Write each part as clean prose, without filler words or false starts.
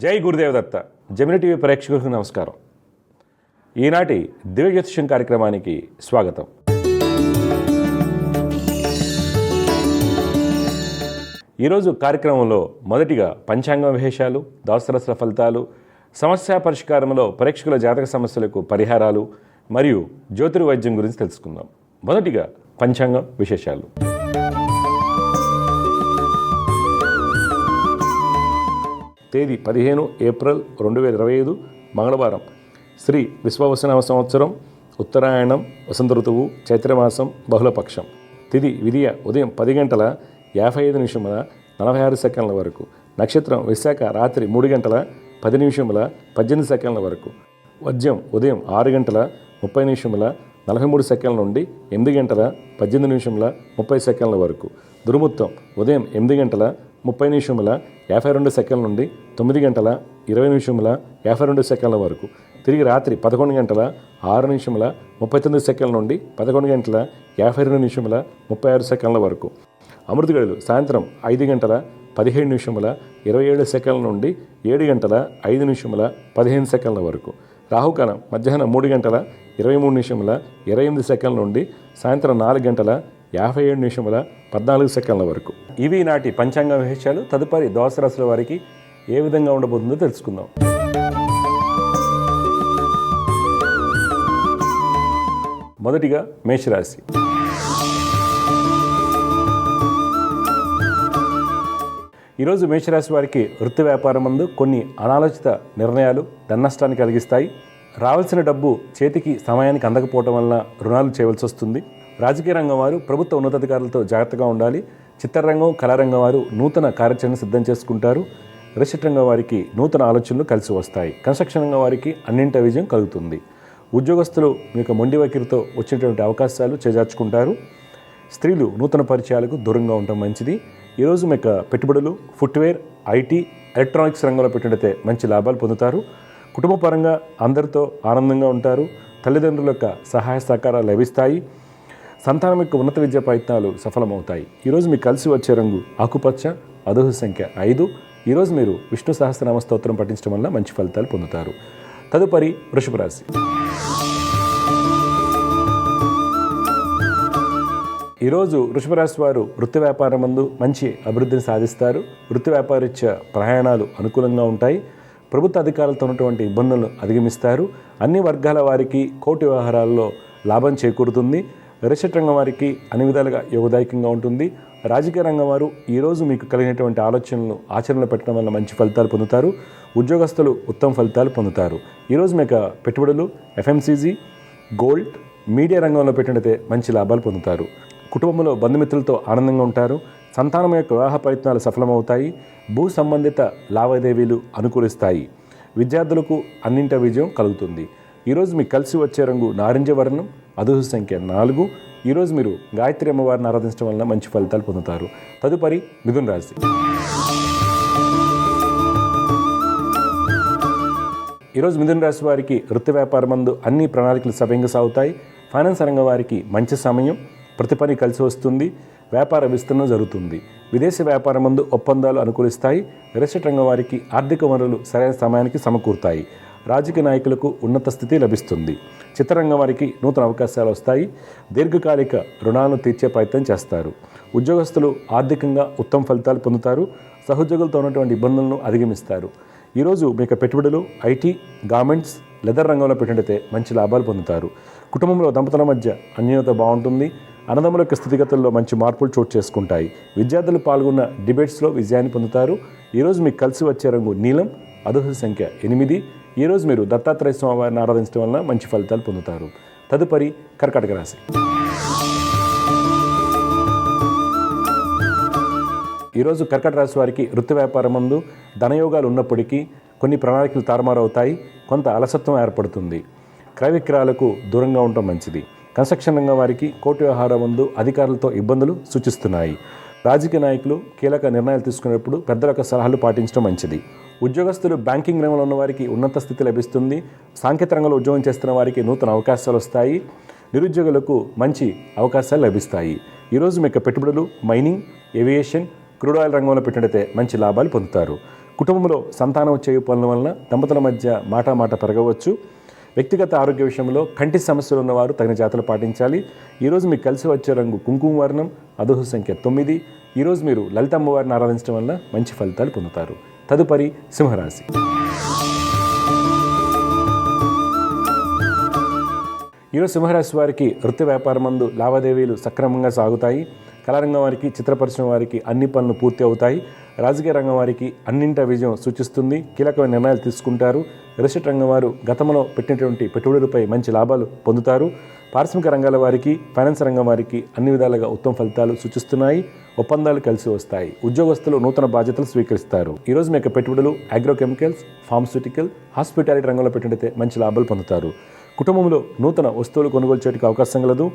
జై Gurudev Datta. Gemini TV ప్రేక్షకులకు నమస్కారం. ఈనాటి దివ్య జ్యోతిష్యం కార్యక్రమానికి స్వాగతం. ఈరోజు కార్యక్రమంలో మొదటిగా పంచాంగ విశేషాలు, ద్వాదశ ఫలితాలు, సమస్య పరిష్కారంలో ప్రేక్షకుల జాతక సమస్యలకు పరిహారాలు మరియు జ్యోతిర్వైద్యం గురించి తెలుసుకుందాం. మొదటిగా పంచాంగ విశేషాలు. తేదీ 15 ఏప్రిల్ 2025 మంగళవారం. శ్రీ విశ్వవసనామ సంవత్సరం, ఉత్తరాయణం, వసంత ఋతువు, చైత్రమాసం, బహుళపక్షం. తిథి విధియ ఉదయం 10:55 వరకు. నక్షత్రం విశాఖ రాత్రి 3:10 వరకు. వజ్యం ఉదయం 6:30 నుండి 8:18 వరకు. దుర్ముహూర్తం ఉదయం 8:30 నుండి 9:20 వరకు. తిరిగి రాత్రి 11:06 నుండి 11:52 వరకు. అమృత గడియలు సాయంత్రం 5:17 నుండి 7:05 వరకు. రాహుకాలం మధ్యాహ్నం 3:23 నుండి సాయంత్రం 4:57 వరకు. ఇవి నాటి పంచాంగ విశేషాలు. తదుపరి ద్వాదశ రాశుల వారికి ఏ విధంగా ఉండబోతుందో తెలుసుకుందాం. మొదటిగా మేషరాశి. ఈరోజు మేషరాశి వారికి వృత్తి వ్యాపారం నందు కొన్ని అనాలోచిత నిర్ణయాలు ధననష్టాన్ని కలిగిస్తాయి. రావాల్సిన డబ్బు చేతికి సమయానికి అందకపోవడం వలన రుణాలు చేయవలసి వస్తుంది. రాజకీయ రంగం వారు ప్రభుత్వ ఉన్నతాధికారులతో జాగ్రత్తగా ఉండాలి. చిత్రరంగం, కళారంగం వారు నూతన కార్యాచరణ సిద్ధం చేసుకుంటారు. రిషట్ రంగం వారికి నూతన ఆలోచనలు కలిసి వస్తాయి. కన్స్ట్రక్షన్ రంగం వారికి అన్నింటి విజయం కలుగుతుంది. ఉద్యోగస్తులు మీకు మొండి వైఖరితో వచ్చినటువంటి అవకాశాలు చేజార్చుకుంటారు. స్త్రీలు నూతన పరిచయాలకు దూరంగా ఉండటం మంచిది. ఈరోజు మీకు పెట్టుబడులు, ఫుట్వేర్, ఐటీ, ఎలక్ట్రానిక్స్ రంగంలో పెట్టినట్లయితే మంచి లాభాలు పొందుతారు. కుటుంబ పరంగా అందరితో ఆనందంగా ఉంటారు. తల్లిదండ్రుల యొక్క సహాయ సహకారాలు లభిస్తాయి. సంతానం యొక్క ఉన్నత విద్యా ప్రయత్నాలు సఫలమవుతాయి. ఈరోజు మీకు కలిసి వచ్చే రంగు ఆకుపచ్చ, అదృష్ట సంఖ్య 5. ఈరోజు మీరు విష్ణు సహస్రనామ స్తోత్రం పఠించడం వల్ల మంచి ఫలితాలు పొందుతారు. తదుపరి వృషభ రాశి. ఈరోజు వృషభ రాశి వారు వృత్తి వ్యాపారం నందు మంచి అభివృద్ధిని సాధిస్తారు. వృత్తి వ్యాపారరీత్యా ప్రయాణాలు అనుకూలంగా ఉంటాయి. ప్రభుత్వ అధికారులతో ఉన్నటువంటి ఇబ్బందులను అధిగమిస్తారు. అన్ని వర్గాల వారికి కోర్టు వ్యవహారాల్లో లాభం చేకూరుతుంది. రిషట్ రంగం వారికి అన్ని విధాలుగా యోగదాయకంగా ఉంటుంది. రాజకీయ రంగం వారు ఈరోజు మీకు కలిగినటువంటి ఆలోచనలను ఆచరణలో పెట్టడం వల్ల మంచి ఫలితాలు పొందుతారు. ఉద్యోగస్తులు ఉత్తమ ఫలితాలు పొందుతారు. ఈరోజు మీకు పెట్టుబడులు, ఎఫ్ఎంసీజీ, గోల్డ్, మీడియా రంగంలో పెట్టినట్లయితే మంచి లాభాలు పొందుతారు. కుటుంబంలో బంధుమిత్రులతో ఆనందంగా ఉంటారు. సంతానం యొక్క వివాహ ప్రయత్నాలు సఫలమవుతాయి. భూ సంబంధిత లావాదేవీలు అనుకూలిస్తాయి. విద్యార్థులకు అన్నింట విజయం కలుగుతుంది. ఈరోజు మీకు కలిసి వచ్చే రంగు నారింజ వర్ణం, అదృష్ట సంఖ్య 4. ఈరోజు మీరు గాయత్రి అమ్మవారిని ఆరాధించడం వలన మంచి ఫలితాలు పొందుతారు. తదుపరి మిథున రాశి. ఈరోజు మిథున రాశి వారికి వృత్తి వ్యాపారం నందు అన్ని ప్రణాళికలు సవ్యంగా సాగుతాయి. ఫైనాన్స్ రంగం వారికి మంచి సమయం, ప్రతి పని కలిసి వస్తుంది. వ్యాపార విస్తరణ జరుగుతుంది. విదేశీ వ్యాపారం నందు ఒప్పందాలు అనుకూలిస్తాయి. రిషట్ రంగం వారికి ఆర్థిక వనరులు సరైన సమయానికి సమకూరుతాయి. రాజకీయ నాయకులకు ఉన్నత స్థితి లభిస్తుంది. చిత్రరంగం వారికి నూతన అవకాశాలు వస్తాయి. దీర్ఘకాలిక రుణాలను తీర్చే ప్రయత్నం చేస్తారు. ఉద్యోగస్తులు ఆర్థికంగా ఉత్తమ ఫలితాలు పొందుతారు. సహోద్యోగులతో ఉన్నటువంటి ఇబ్బందులను అధిగమిస్తారు. ఈరోజు మీకు పెట్టుబడులు, ఐటీ, గార్మెంట్స్, లెదర్ రంగంలో పెట్టినట్లయితే మంచి లాభాలు పొందుతారు. కుటుంబంలో దంపతుల మధ్య అన్యోన్యత బాగుంటుంది. అన్నదమ్ముల యొక్క స్థితిగతుల్లో మంచి మార్పులు చోటు చేసుకుంటాయి. విద్యార్థులు పాల్గొన్న డిబేట్స్లో విజయాన్ని పొందుతారు. ఈరోజు మీకు కలిసి వచ్చే రంగు నీలం, అదృష్ట సంఖ్య 8. ఈరోజు మీరు దత్తాత్రేయ స్వామి వారిని ఆరాధించడం వలన మంచి ఫలితాలు పొందుతారు. తదుపరి కర్కాటక రాశి. ఈరోజు కర్కాటక రాశి వారికి వృత్తి వ్యాపారం నందు ధనయోగాలు ఉన్నప్పటికీ కొన్ని ప్రణాళికలు తారుమారవుతాయి. కొంత అలసత్వం ఏర్పడుతుంది. క్రయ విక్రయాలకు దూరంగా ఉండటం మంచిది. కన్స్ట్రక్షన్ రంగం వారికి కోర్టు వ్యవహారం ముందు అధికారులతో ఇబ్బందులు సూచిస్తున్నాయి. రాజకీయ నాయకులు కీలక నిర్ణయాలు తీసుకునేటప్పుడు పెద్దల యొక్క సలహాలు పాటించడం మంచిది. ఉద్యోగస్తులు బ్యాంకింగ్ రంగంలో ఉన్న వారికి ఉన్నత స్థితి లభిస్తుంది. సాంకేతిక రంగంలో ఉద్యోగం చేస్తున్న వారికి నూతన అవకాశాలు వస్తాయి. నిరుద్యోగులకు మంచి అవకాశాలు లభిస్తాయి. ఈరోజు మీకు పెట్టుబడులు, మైనింగ్, ఏవియేషన్, క్రూడ్ ఆయిల్ రంగంలో పెట్టినట్లయితే మంచి లాభాలు పొందుతారు. కుటుంబంలో సంతానం వచ్చే పనుల వలన దంపతుల మధ్య మాట పెరగవచ్చు. వ్యక్తిగత ఆరోగ్య విషయంలో కంటి సమస్యలు ఉన్నవారు తగిన జాగ్రత్తలు పాటించాలి. ఈరోజు మీకు కలిసి వచ్చే రంగు కుంకుమ వర్ణం, అదృష్ట సంఖ్య 9. ఈరోజు మీరు లలిత అమ్మవారిని ఆరాధించడం వల్ల మంచి ఫలితాలు పొందుతారు. తదుపరి సింహరాశి. ఈరోజు సింహరాశి వారికి వృత్తి వ్యాపారం నందు లావాదేవీలు సక్రమంగా సాగుతాయి. కళారంగం వారికి, చిత్ర పరిశ్రమ వారికి అన్ని పనులు పూర్తి అవుతాయి. రాజకీయ రంగం వారికి అన్నింట విజయం సూచిస్తుంది. కీలకమైన నిర్ణయాలు తీసుకుంటారు. రియల్ ఎస్టేట్ రంగం వారు గతంలో పెట్టినటువంటి పెట్టుబడులపై మంచి లాభాలు పొందుతారు. పారిశ్రామిక రంగాల వారికి, ఫైనాన్స్ రంగం వారికి అన్ని విధాలుగా ఉత్తమ ఫలితాలు సూచిస్తున్నాయి. ఒప్పందాలు కలిసి వస్తాయి. ఉద్యోగస్తులు నూతన బాధ్యతలు స్వీకరిస్తారు. ఈరోజు మీ యొక్క పెట్టుబడులు అగ్రోకెమికల్స్, ఫార్మస్యూటికల్, హాస్పిటాలిటీ రంగంలో పెట్టినట్లయితే మంచి లాభాలు పొందుతారు. కుటుంబంలో నూతన వస్తువులు కొనుగోలు చేయడానికి అవకాశం కలదు.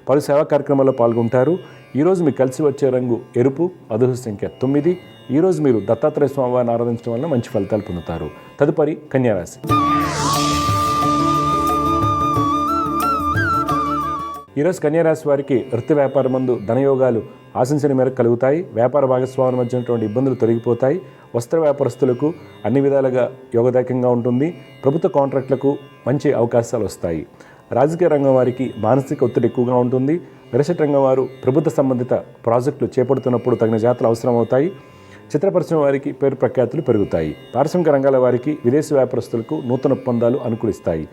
పలు సేవా కార్యక్రమాల్లో పాల్గొంటారు. ఈరోజు మీకు కలిసి వచ్చే రంగు ఎరుపు, అదృష్ట సంఖ్య 9. ఈరోజు మీరు దత్తాత్రేయ స్వామివారిని ఆరాధించడం వల్ల మంచి ఫలితాలు పొందుతారు. తదుపరి కన్యారాశి. ఈరోజు కన్యారాశి వారికి వృత్తి వ్యాపారం నందు ధనయోగాలు ఆశించిన మేరకు కలుగుతాయి. వ్యాపార భాగస్వాముల మధ్య ఉన్నటువంటి ఇబ్బందులు తొలగిపోతాయి. వస్త్ర వ్యాపారస్తులకు అన్ని విధాలుగా యోగదాయకంగా ఉంటుంది. ప్రభుత్వ కాంట్రాక్టులకు మంచి అవకాశాలు వస్తాయి. రాజకీయ రంగం వారికి మానసిక ఒత్తిడి ఎక్కువగా ఉంటుంది. రియల్ ఎస్టేట్ రంగం వారు ప్రభుత్వ సంబంధిత ప్రాజెక్టులు చేపడుతున్నప్పుడు తగిన జాగ్రత్తలు అవసరం అవుతాయి. చిత్ర పరిశ్రమ వారికి పేరు ప్రఖ్యాతులు పెరుగుతాయి. పారిశ్రామిక రంగాల వారికి, విదేశీ వ్యాపారస్తులకు నూతన ఒప్పందాలు అనుకూలిస్తాయి.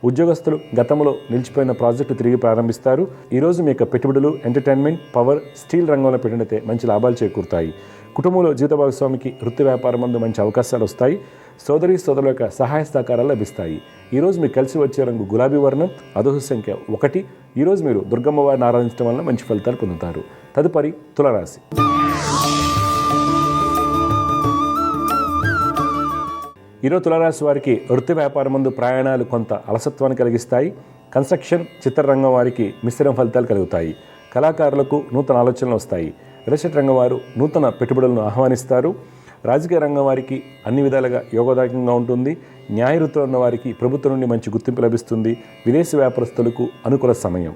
ఉద్యోగస్తులు గతంలో నిలిచిపోయిన ప్రాజెక్టు తిరిగి ప్రారంభిస్తారు. ఈరోజు మీ యొక్క పెట్టుబడులు ఎంటర్టైన్మెంట్, పవర్, స్టీల్ రంగంలో పెట్టినట్లయితే మంచి లాభాలు చేకూరుతాయి. కుటుంబంలో జీవిత భాగస్వామికి వృత్తి వ్యాపారం నందు మంచి అవకాశాలు వస్తాయి. సోదరుల యొక్క సహాయ సహకారాలు లభిస్తాయి. ఈరోజు మీకు కలిసి వచ్చే రంగు గులాబీ వర్ణం, అదృష్ట సంఖ్య 1. ఈరోజు మీరు దుర్గమ్మ వారిని ఆరాధించడం వల్ల మంచి ఫలితాలు పొందుతారు. తదుపరి తులారాశి. ఈరోజు తులారాశి వారికి వృత్తి వ్యాపారం నందు ప్రయాణాలు కొంత అలసత్వాన్ని కలిగిస్తాయి. కన్స్ట్రక్షన్, చిత్రరంగం వారికి మిశ్రమ ఫలితాలు కలుగుతాయి. కళాకారులకు నూతన ఆలోచనలు వస్తాయి. రియల్ ఎస్టేట్ రంగం వారు నూతన పెట్టుబడులను ఆహ్వానిస్తారు. రాజకీయ రంగం వారికి అన్ని విధాలుగా యోగదాయకంగా ఉంటుంది. న్యాయ వృత్తిలో ఉన్న వారికి ప్రభుత్వం నుండి మంచి గుర్తింపు లభిస్తుంది. విదేశీ వ్యాపారస్తులకు అనుకూల సమయం.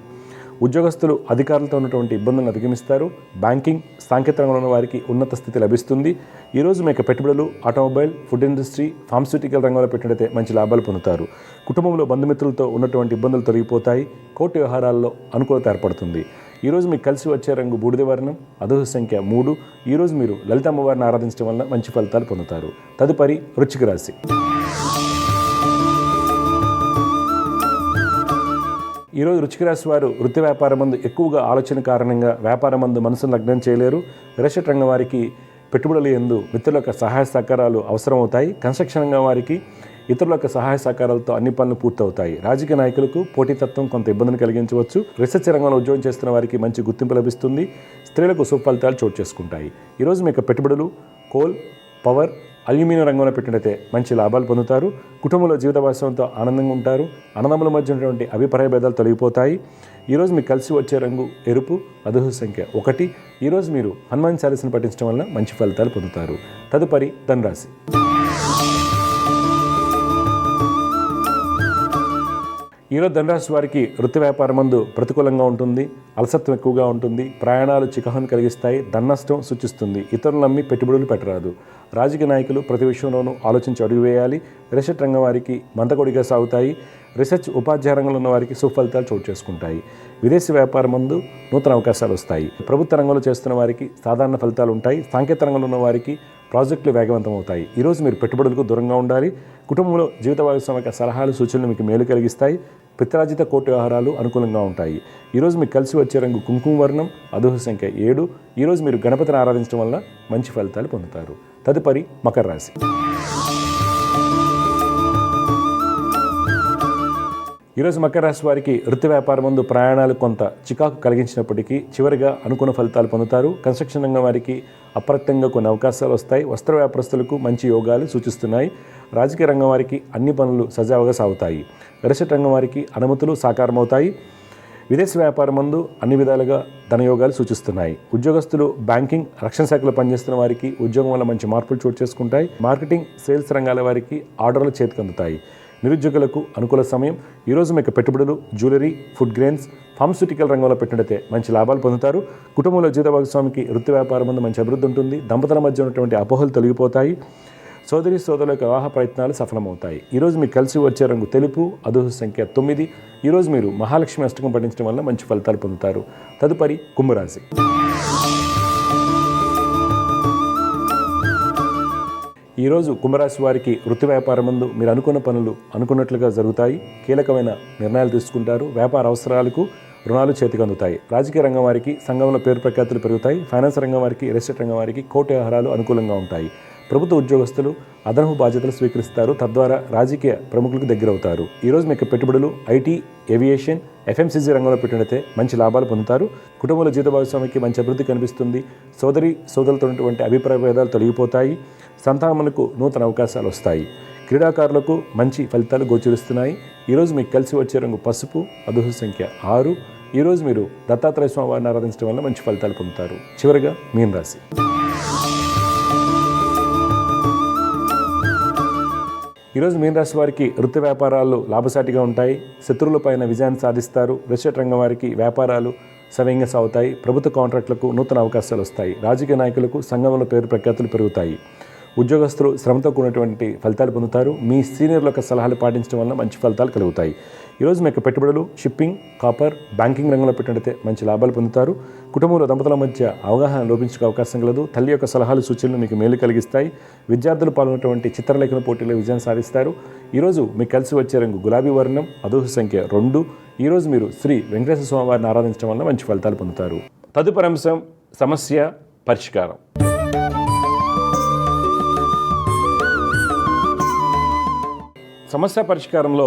ఉద్యోగస్తులు అధికారులతో ఉన్నటువంటి ఇబ్బందులను అధిగమిస్తారు. బ్యాంకింగ్, సాంకేతిక రంగంలో ఉన్న వారికి ఉన్నత స్థితి లభిస్తుంది. ఈరోజు మీ యొక్క పెట్టుబడులు ఆటోమొబైల్, ఫుడ్ ఇండస్ట్రీ, ఫార్మస్యూటికల్ రంగంలో పెట్టినట్లయితే మంచి లాభాలు పొందుతారు. కుటుంబంలో బంధుమిత్రులతో ఉన్నటువంటి ఇబ్బందులు తొలగిపోతాయి. కోర్టు వ్యవహారాల్లో అనుకూలత ఏర్పడుతుంది. ఈరోజు మీకు కలిసి వచ్చే రంగు బూడిద వర్ణం, అదృష్ట సంఖ్య 3. ఈరోజు మీరు లలిత అమ్మవారిని ఆరాధించడం వల్ల మంచి ఫలితాలు పొందుతారు. తదుపరి వృశ్చిక రాశి. ఈరోజు వృశ్చిక రాశి వారు వృత్తి వ్యాపారం నందు ఎక్కువగా ఆలోచన కారణంగా వ్యాపారం నందు మనసును లగ్నం చేయలేరు. రియల్ ఎస్టేట్ రంగం వారికి పెట్టుబడుల యందు మిత్రుల యొక్క సహాయ సహకారాలు అవసరమవుతాయి. కన్స్ట్రక్షన్ రంగం వారికి ఇతరుల యొక్క సహాయ సహకారాలతో అన్ని పనులు పూర్తవుతాయి. రాజకీయ నాయకులకు పోటీతత్వం కొంత ఇబ్బందిని కలిగించవచ్చు. రీసెర్చ్ రంగంలో ఉద్యోగం చేస్తున్న వారికి మంచి గుర్తింపు లభిస్తుంది. స్త్రీలకు సుఫలితాలు చోటు చేసుకుంటాయి. ఈరోజు మీ యొక్క పెట్టుబడులు కోల్, పవర్, అల్యూమినియం రంగంలో పెట్టినట్లయితే మంచి లాభాలు పొందుతారు. కుటుంబంలో జీవిత భాగస్వామితో ఆనందంగా ఉంటారు. అన్నదమ్ముల మధ్య ఉన్నటువంటి అభిప్రాయ భేదాలు తొలగిపోతాయి. ఈరోజు మీకు కలిసి వచ్చే రంగు ఎరుపు, అదృష్ట సంఖ్య 1. ఈరోజు మీరు హనుమాన్ చాలీసాను పఠించడం వల్ల మంచి ఫలితాలు పొందుతారు. తదుపరి ధనురాశి. ఈరోజు ధనురాశి వారికి వృత్తి వ్యాపారం నందు ప్రతికూలంగా ఉంటుంది. అలసత్వం ఎక్కువగా ఉంటుంది. ప్రయాణాలు చికాకును కలిగిస్తాయి. ధననష్టం సూచిస్తుంది. ఇతరులు నమ్మి పెట్టుబడులు పెట్టరాదు. రాజకీయ నాయకులు ప్రతి విషయంలోనూ ఆలోచించి అడుగు వేయాలి. రియల్ ఎస్టేట్ రంగం వారికి మందకొడిగా సాగుతాయి. రీసెర్చ్, ఉపాధ్యాయ రంగంలో ఉన్న వారికి సుఫలితాలు చోటు చేసుకుంటాయి. విదేశీ వ్యాపారం నందు నూతన అవకాశాలు వస్తాయి. ప్రభుత్వ రంగంలో చేస్తున్న వారికి సాధారణ ఫలితాలు ఉంటాయి. సాంకేతిక రంగంలో ఉన్న వారికి ప్రాజెక్టులు వేగవంతం అవుతాయి. ఈరోజు మీరు పెట్టుబడులకు దూరంగా ఉండాలి. కుటుంబంలో జీవిత భాగస్వామి సలహాలు, సూచనలు మీకు మేలు కలిగిస్తాయి. పిత్రార్జిత కోర్టు వ్యవహారాలు అనుకూలంగా ఉంటాయి. ఈరోజు మీకు కలిసి వచ్చే రంగు కుంకుమ వర్ణం, అదృష్ట సంఖ్య 7. ఈరోజు మీరు గణపతిని ఆరాధించడం వల్ల మంచి ఫలితాలు పొందుతారు. తదుపరి మకర రాశి. ఈరోజు మకర రాశి వారికి వృత్తి వ్యాపారం నందు ప్రయాణాలు కొంత చికాకు కలిగించినప్పటికీ చివరిగా అనుకున్న ఫలితాలు పొందుతారు. కన్స్ట్రక్షన్ రంగం వారికి అప్రత్యంగా కొన్ని అవకాశాలు వస్తాయి. వస్త్ర వ్యాపారస్తులకు మంచి యోగాలు సూచిస్తున్నాయి. రాజకీయ రంగం వారికి అన్ని పనులు సజావుగా సాగుతాయి. రియల్ ఎస్టేట్ రంగం వారికి అనుమతులు సాకారమవుతాయి. విదేశీ వ్యాపారం నందు అన్ని విధాలుగా ధనయోగాలు సూచిస్తున్నాయి. ఉద్యోగస్తులు బ్యాంకింగ్, రక్షణ శాఖలో పనిచేస్తున్న వారికి ఉద్యోగం వల్ల మంచి మార్పులు చోటు చేసుకుంటాయి. మార్కెటింగ్, సేల్స్ రంగాల వారికి ఆర్డర్లు చేతికి అందుతాయి. నిరుద్యోగులకు అనుకూల సమయం. ఈరోజు మీకు పెట్టుబడులు జ్యువెలరీ, ఫుడ్ గ్రెయిన్స్, ఫార్మస్యూటికల్ రంగంలో పెట్టినట్లయితే మంచి లాభాలు పొందుతారు. కుటుంబంలో జీవిత భాగస్వామికి వృత్తి వ్యాపారం మందు మంచి అభివృద్ధి ఉంటుంది. దంపతుల మధ్య ఉన్నటువంటి అపోహలు తొలగిపోతాయి. సోదరి సోదరుల యొక్క వివాహ ప్రయత్నాలు సఫలమవుతాయి. ఈరోజు మీకు కలిసి వచ్చే రంగు తెలుపు, అదృష్ట సంఖ్య 9. ఈరోజు మీరు మహాలక్ష్మి అష్టకం పఠించడం వల్ల మంచి ఫలితాలు పొందుతారు. తదుపరి కుంభరాశి. ఈరోజు కుంభరాశి వారికి వృత్తి వ్యాపారం ముందు మీరు అనుకున్న పనులు అనుకున్నట్లుగా జరుగుతాయి. కీలకమైన నిర్ణయాలు తీసుకుంటారు. వ్యాపార అవసరాలకు రుణాలు చేతికి అందుతాయి. రాజకీయ రంగం వారికి సంఘంలో పేరు ప్రఖ్యాతులు పెరుగుతాయి. ఫైనాన్స్ రంగం వారికి, రియల్ ఎస్టేట్ రంగం వారికి కోర్టు వ్యవహారాలు అనుకూలంగా ఉంటాయి. ప్రభుత్వ ఉద్యోగస్తులు అదనపు బాధ్యతలు స్వీకరిస్తారు. తద్వారా రాజకీయ ప్రముఖులకు దగ్గరవుతారు. ఈరోజు మీకు పెట్టుబడులు ఐటీ, ఏవియేషన్, ఎఫ్ఎంసీజీ రంగంలో పెట్టినట్టే మంచి లాభాలు పొందుతారు. కుటుంబంలో జీవిత భాగస్వామికి మంచి అభివృద్ధి కనిపిస్తుంది. సోదరులతో ఉన్నటువంటి అభిప్రాయ భేదాలు తొలగిపోతాయి. సంతానమునకు నూతన అవకాశాలు వస్తాయి. క్రీడాకారులకు మంచి ఫలితాలు గోచరిస్తున్నాయి. ఈరోజు మీకు కలిసి వచ్చే రంగు పసుపు, అదృష్ట సంఖ్య 6. ఈరోజు మీరు దత్తాత్రేయ స్వామి వారిని ఆరాధించడం వల్ల మంచి ఫలితాలు పొందుతారు. చివరిగా మీన రాశి. ఈరోజు మీన రాశి వారికి వృత్తి వ్యాపారాలు లాభసాటిగా ఉంటాయి. శత్రువులపైన విజయాన్ని సాధిస్తారు. రియల్ ఎస్టేట్ రంగం వారికి వ్యాపారాలు సవ్యంగా సాగుతాయి. ప్రభుత్వ కాంట్రాక్టులకు నూతన అవకాశాలు వస్తాయి. రాజకీయ నాయకులకు సంఘంలో పేరు ప్రఖ్యాతులు పెరుగుతాయి. ఉద్యోగస్తులు శ్రమతో కూడినటువంటి ఫలితాలు పొందుతారు. మీ సీనియర్ల యొక్క సలహాలు పాటించడం వల్ల మంచి ఫలితాలు కలుగుతాయి. ఈరోజు మీకు పెట్టుబడులు షిప్పింగ్, కాపర్, బ్యాంకింగ్ రంగంలో పెట్టినట్లయితే మంచి లాభాలు పొందుతారు. కుటుంబంలో దంపతుల మధ్య అవగాహన లోపించే అవకాశం కలదు. తల్లి యొక్క సలహాలు సూచనలు మీకు మేలు కలిగిస్తాయి. విద్యార్థులు పాల్గొన్నటువంటి చిత్రలేఖన పోటీలో విజయం సాధిస్తారు. ఈరోజు మీకు కలిసి వచ్చే రంగు గులాబీ వర్ణం, అదృష్ట సంఖ్య 2. ఈరోజు మీరు శ్రీ వెంకటేశ్వర స్వామి వారిని ఆరాధించడం వల్ల మంచి ఫలితాలు పొందుతారు. తదుపరి అంశం సమస్య పరిష్కారం. సమస్య పరిష్కారంలో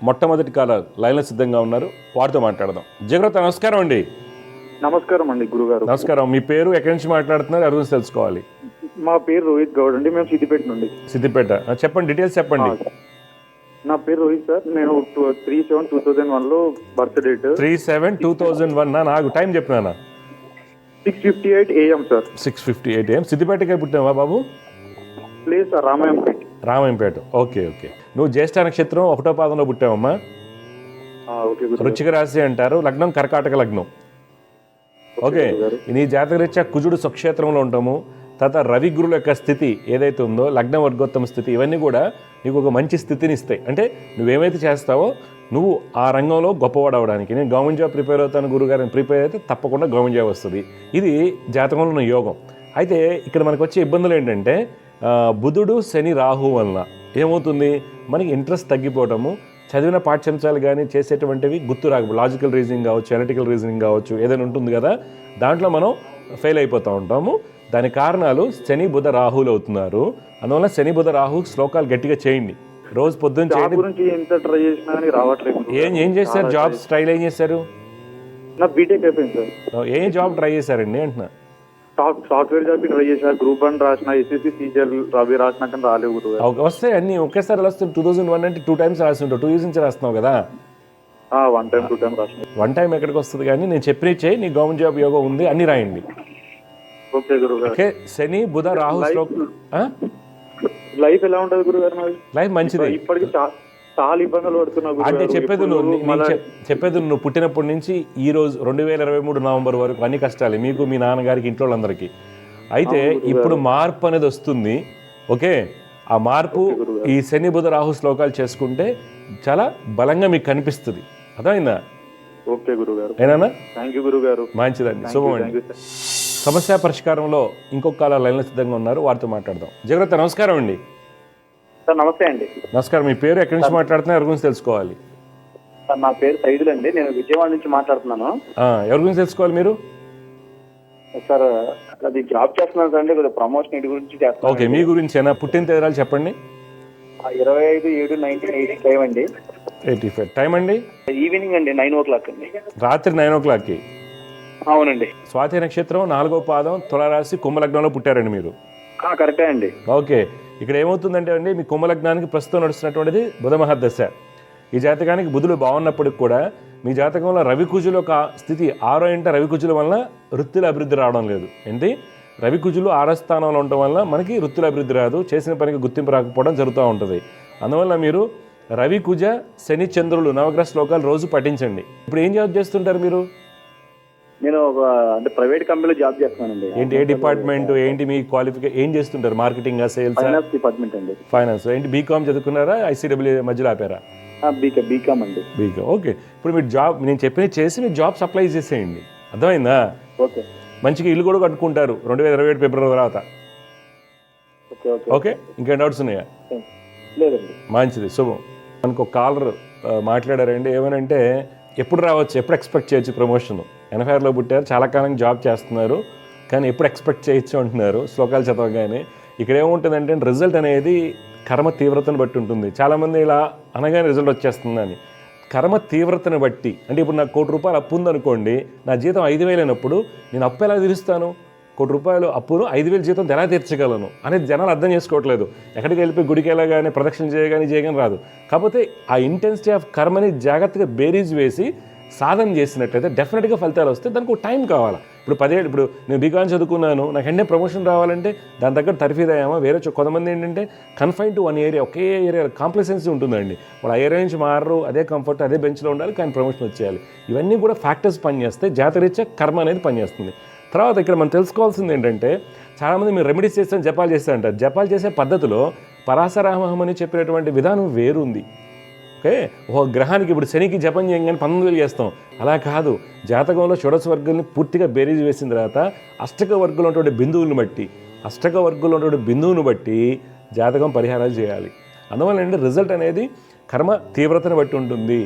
మొట్టమొదటి కాలర్ లైన్లో సిద్ధంగా ఉన్నారు. వారితో మాట్లాడదాం. జగరత్ నమస్కారం అండి. నమస్కారం అండి గురుగారు. నమస్కారం. మీ పేరు, ఎక్కడి నుంచి మాట్లాడుతున్నారు, అడుగు తెలుసుకోవాలి. మా పేరు రోహిత్ గౌడ్ అండి. మేము సిద్దిపేట నుండి. సిద్దిపేట. చెప్పండి, డీటెయిల్స్ చెప్పండి. నా పేరు రోహిత్ సార్. నేను 3/7/2001 బర్త్ డేట్. 3/7/2001. నాకు టైం చెప్పినా. 6:58 AM సార్. 6:58 AM. సిద్దిపేటకే పుట్టినావా బాబు? లేదు సార్, రామాయంపేట. రామాయంపేట. ఓకే. నువ్వు జ్యేష్ఠ నక్షత్రం 1వ పాదంలో పుట్టావమ్మా. వృశ్చిక రాశి అంటారు. లగ్నం కర్కాటక లగ్నం. ఓకే. నీ జాతకరీత్యా కుజుడు స్వక్షేత్రంలో ఉంటాము. తర్వాత రవి గురుల యొక్క స్థితి ఏదైతే ఉందో, లగ్న వర్గోత్తమ స్థితి, ఇవన్నీ కూడా నీకు ఒక మంచి స్థితిని ఇస్తాయి. అంటే నువ్వేమైతే చేస్తావో నువ్వు ఆ రంగంలో గొప్పవాడు అవడానికి. నేను గవర్నమెంట్ జాబ్ ప్రిపేర్ అవుతాను గురుగారిని, ప్రిపేర్ అయితే తప్పకుండా గవర్నమెంట్ జాబ్ వస్తుంది. ఇది జాతకంలో ఉన్న యోగం. అయితే ఇక్కడ మనకు వచ్చే ఇబ్బందులు ఏంటంటే బుధుడు, శని, రాహు వలన ఏమవుతుంది, మనకి ఇంట్రెస్ట్ తగ్గిపోవటము, చదివిన పాఠ్యాంశాలు కానీ చేసేటువంటివి గుర్తు రాక, లాజికల్ రీజనింగ్ కావచ్చు, అనలిటికల్ రీజనింగ్ కావచ్చు, ఏదైనా ఉంటుంది కదా, దాంట్లో మనం ఫెయిల్ అయిపోతూ ఉంటాము. దాని కారణాలు శని, బుధ, రాహులు అవుతున్నారు. అందువల్ల శని, బుధ, రాహు శ్లోకాలు గట్టిగా చేయండి. రోజు పొద్దున్న చేయండి. ఏం చేశారు? జాబ్ ట్రైల్ ఏం చేశారు? ఏం జాబ్ ట్రై చేశారండి అంటున్నా? సాఫ్ట్వేర్ జాబ్ ట్రై చేశారు. గ్రూప్ 1 రాసిన, ఎస్ఎస్సి, సీజీఎల్ రవి రాసినా కానీ రాలేవు. వస్తాయి అన్ని ఒకేసారి వస్తాయి. 2001 అంటే 2 times రాసి ఉంటావు. 2 years నుంచి రాస్తున్నావు కదా. 1 time 2 time రాసిన. 1 time ఎక్కడికి వస్తుంది కానీ నేను చెప్పిన చేయి. నీ గవర్నమెంట్ జాబ్ యోగం ఉంది, అన్ని రాయండి. ఓకే గురుగారు. ఓకే. శని, బుధ, రాహు లైఫ్ ఎలా ఉంటుంది గురుగారు? లైఫ్ మంచిది. ఇప్పటికి చాలా ఇబ్బందులు పడుతున్నా. అంటే చెప్పేది నువ్వు పుట్టినప్పటి నుంచి ఈ రోజు 2023 నవంబర్ వరకు అన్ని కష్టాలే మీకు, మీ నాన్నగారికి, ఇంట్లో వాళ్ళందరికీ. అయితే ఇప్పుడు మార్పు అనేది వస్తుంది. ఓకే. ఆ మార్పు ఈ శని, బుధ, రాహు శ్లోకాలు చేసుకుంటే చాలా బలంగా మీకు కనిపిస్తుంది. అర్థమైందా? ఓకే గురుగారు. ఏనా? థాంక్యూ గురుగారు. మంచిదండి. శుభమండి. సమస్య పరిష్కారంలో ఇంకొక కాల లైన్లో సిద్ధంగా ఉన్నారు. వారితో మాట్లాడదాం. జగరత్ నమస్కారం అండి. నమస్తే అండి. నమస్కారం. మీ పేరు, ఎక్కడి నుంచి మాట్లాడుతున్నారు, ఎవరి గురించి తెలుసుకోవాలి? సార్ నా పేరు సైదుల్ అండి. నేను విజయవాడ నుంచి మాట్లాడుతున్నాను. ఎవరి గురించి తెలుసుకోవాలి మీరు? సార్ అది జాబ్ చేస్తున్నాను సార్ అండి, కొద్దిగా ప్రమోషన్ ఇంటి గురించి చేస్తాను. ఓకే. మీ గురించేనా? పుట్టిన తేదీలు చెప్పండి. 25/7/1985 అండి. 85. టైం అండి? ఈవినింగ్ అండి 9 o'clock అండి. రాత్రి 9 o'clock. అవునండి. స్వాతి నక్షత్రం 4వ పాదం, తులారాశి, కుంభలగ్నంలో పుట్టారండి మీరు. కరెక్టే అండి. ఓకే. ఇక్కడ ఏమవుతుందంటే అండి, మీ కుంభలగ్నానికి ప్రస్తుతం నడుస్తున్నటువంటిది బుధ మహర్దశ. ఈ జాతకానికి బుధులు బాగున్నప్పటికి కూడా మీ జాతకంలో రవికుజుల యొక్క స్థితి 6వ ఇంట రవికుజుల వలన వృత్తిలో అభివృద్ధి రావడం లేదు. ఏంటి? రవికుజులు 6వ స్థానంలో ఉండటం వల్ల మనకి వృత్తిలో అభివృద్ధి రాదు, చేసిన పనికి గుర్తింపు రాకపోవడం జరుగుతూ ఉంటుంది. అందువల్ల మీరు రవికుజ, శని, చంద్రులు నవగ్రహ శ్లోకాలు రోజు పఠించండి. ఇప్పుడు ఏం జాబ్ చేస్తుంటారు మీరు? నేను ఒక అంటే ప్రైవేట్ కంపెనీలో జాబ్ చేస్తున్నానండి. ఏంటి ఏ డిపార్ట్మెంట్ ఏంటి మీ క్వాలిఫికేషన్ ఏం చేస్తుంటారు? మార్కెటింగ్ సేల్స్ ఫైనాన్స్ డిపార్ట్మెంట్ అండి. ఫైనాన్స్ ఏంటి బీకామ్ చదువుకున్నారా? ఐసీడబ్ల్యూ మధ్యలో ఆపారా? బీకామ్ అండి. BCom okay. ఇప్పుడు మీరు జాబ్ నేను చెప్పినవి చేసి మీరు జాబ్ సప్లై చేసేయండి, అర్థమైందా? ఓకే మంచిగా ఇల్లు కూడా కట్టుకుంటారు 2027 ఫిబ్రవరి తర్వాత. ఓకే ఓకే ఓకే, ఇంకా డౌట్స్ ఉన్నాయా? లేదండి. మంచిది, శుభం. మనకు ఒక కాలర్ మాట్లాడారండి, ఏమనంటే ఎప్పుడు రావచ్చు, ఎప్పుడు ఎక్స్పెక్ట్ చేయొచ్చు ప్రమోషన్? 86లో పుట్టారు, చాలా కాలం జాబ్ చేస్తున్నారు, కానీ ఎప్పుడు ఎక్స్పెక్ట్ చేయొచ్చు అంటున్నారు శ్లోకాలు చదవగానే. ఇక్కడ ఏముంటుందంటే రిజల్ట్ అనేది కర్మ తీవ్రతను బట్టి ఉంటుంది. చాలామంది ఇలా అనగానే రిజల్ట్ వచ్చేస్తుందని. కర్మ తీవ్రతను బట్టి, అంటే ఇప్పుడు నాకు ₹1,00,000 అప్పు ఉందనుకోండి, నా జీతం 5,000 అయినప్పుడు నేను అప్పు ఎలా తీరుస్తాను? ₹1,00,000 అప్పును 5,000 జీతం ఎలా తీర్చగలను అనేది జనాలు అర్థం చేసుకోవట్లేదు. ఎక్కడికి వెళ్ళిపోయి గుడికి వెళ్ళగానే ప్రదక్షిణ చేయగానే రాదు. కాకపోతే ఆ ఇంటెన్సిటీ ఆఫ్ కర్మని జాగ్రత్తగా బేరీజ్ వేసి సాధన చేసినట్లయితే డెఫినెట్గా ఫలితాలు వస్తాయి. దానికి ఒక టైం కావాలి. ఇప్పుడు 10 ఏళ్ళు, ఇప్పుడు నేను బీకాం చదువుకున్నాను, నాకు వెంటనే ప్రమోషన్ రావాలంటే దాని దగ్గర తర్ఫీదయ్యామా? వేరే కొంతమంది ఏంటంటే confine to 1 area, okay area complacency ఉంటుందండి. వాళ్ళు ఆ ఏరియా నుంచి మారరు, అదే కంఫర్ట్, అదే బెంచ్లో ఉండాలి, కానీ ప్రమోషన్ వచ్చేయాలి. ఇవన్నీ కూడా ఫ్యాక్టర్స్ పనిచేస్తాయి. జాతరీత్యా కర్మ అనేది పనిచేస్తుంది. తర్వాత ఇక్కడ మనం తెలుసుకోవాల్సింది ఏంటంటే, చాలామంది మీరు రెమెడీస్ చేస్తాను, జపాలు చేస్తా అంటారు. జపాలు చేసే పద్ధతిలో పరాశరామహం అని చెప్పినటువంటి విధానం వేరుంది. ఓకే, ఒక గ్రహానికి ఇప్పుడు శనికి జపం చేయగానే 19,000 చేస్తాం, అలా కాదు. జాతకంలో షోడశ వర్గాల్ని పూర్తిగా బేరీజ్ వేసిన తర్వాత అష్టక వర్గులు ఉన్నటువంటి బిందువును బట్టి జాతకం పరిహారాలు చేయాలి. అందువల్ల ఏంటంటే రిజల్ట్ అనేది కర్మ తీవ్రతను బట్టి ఉంటుంది.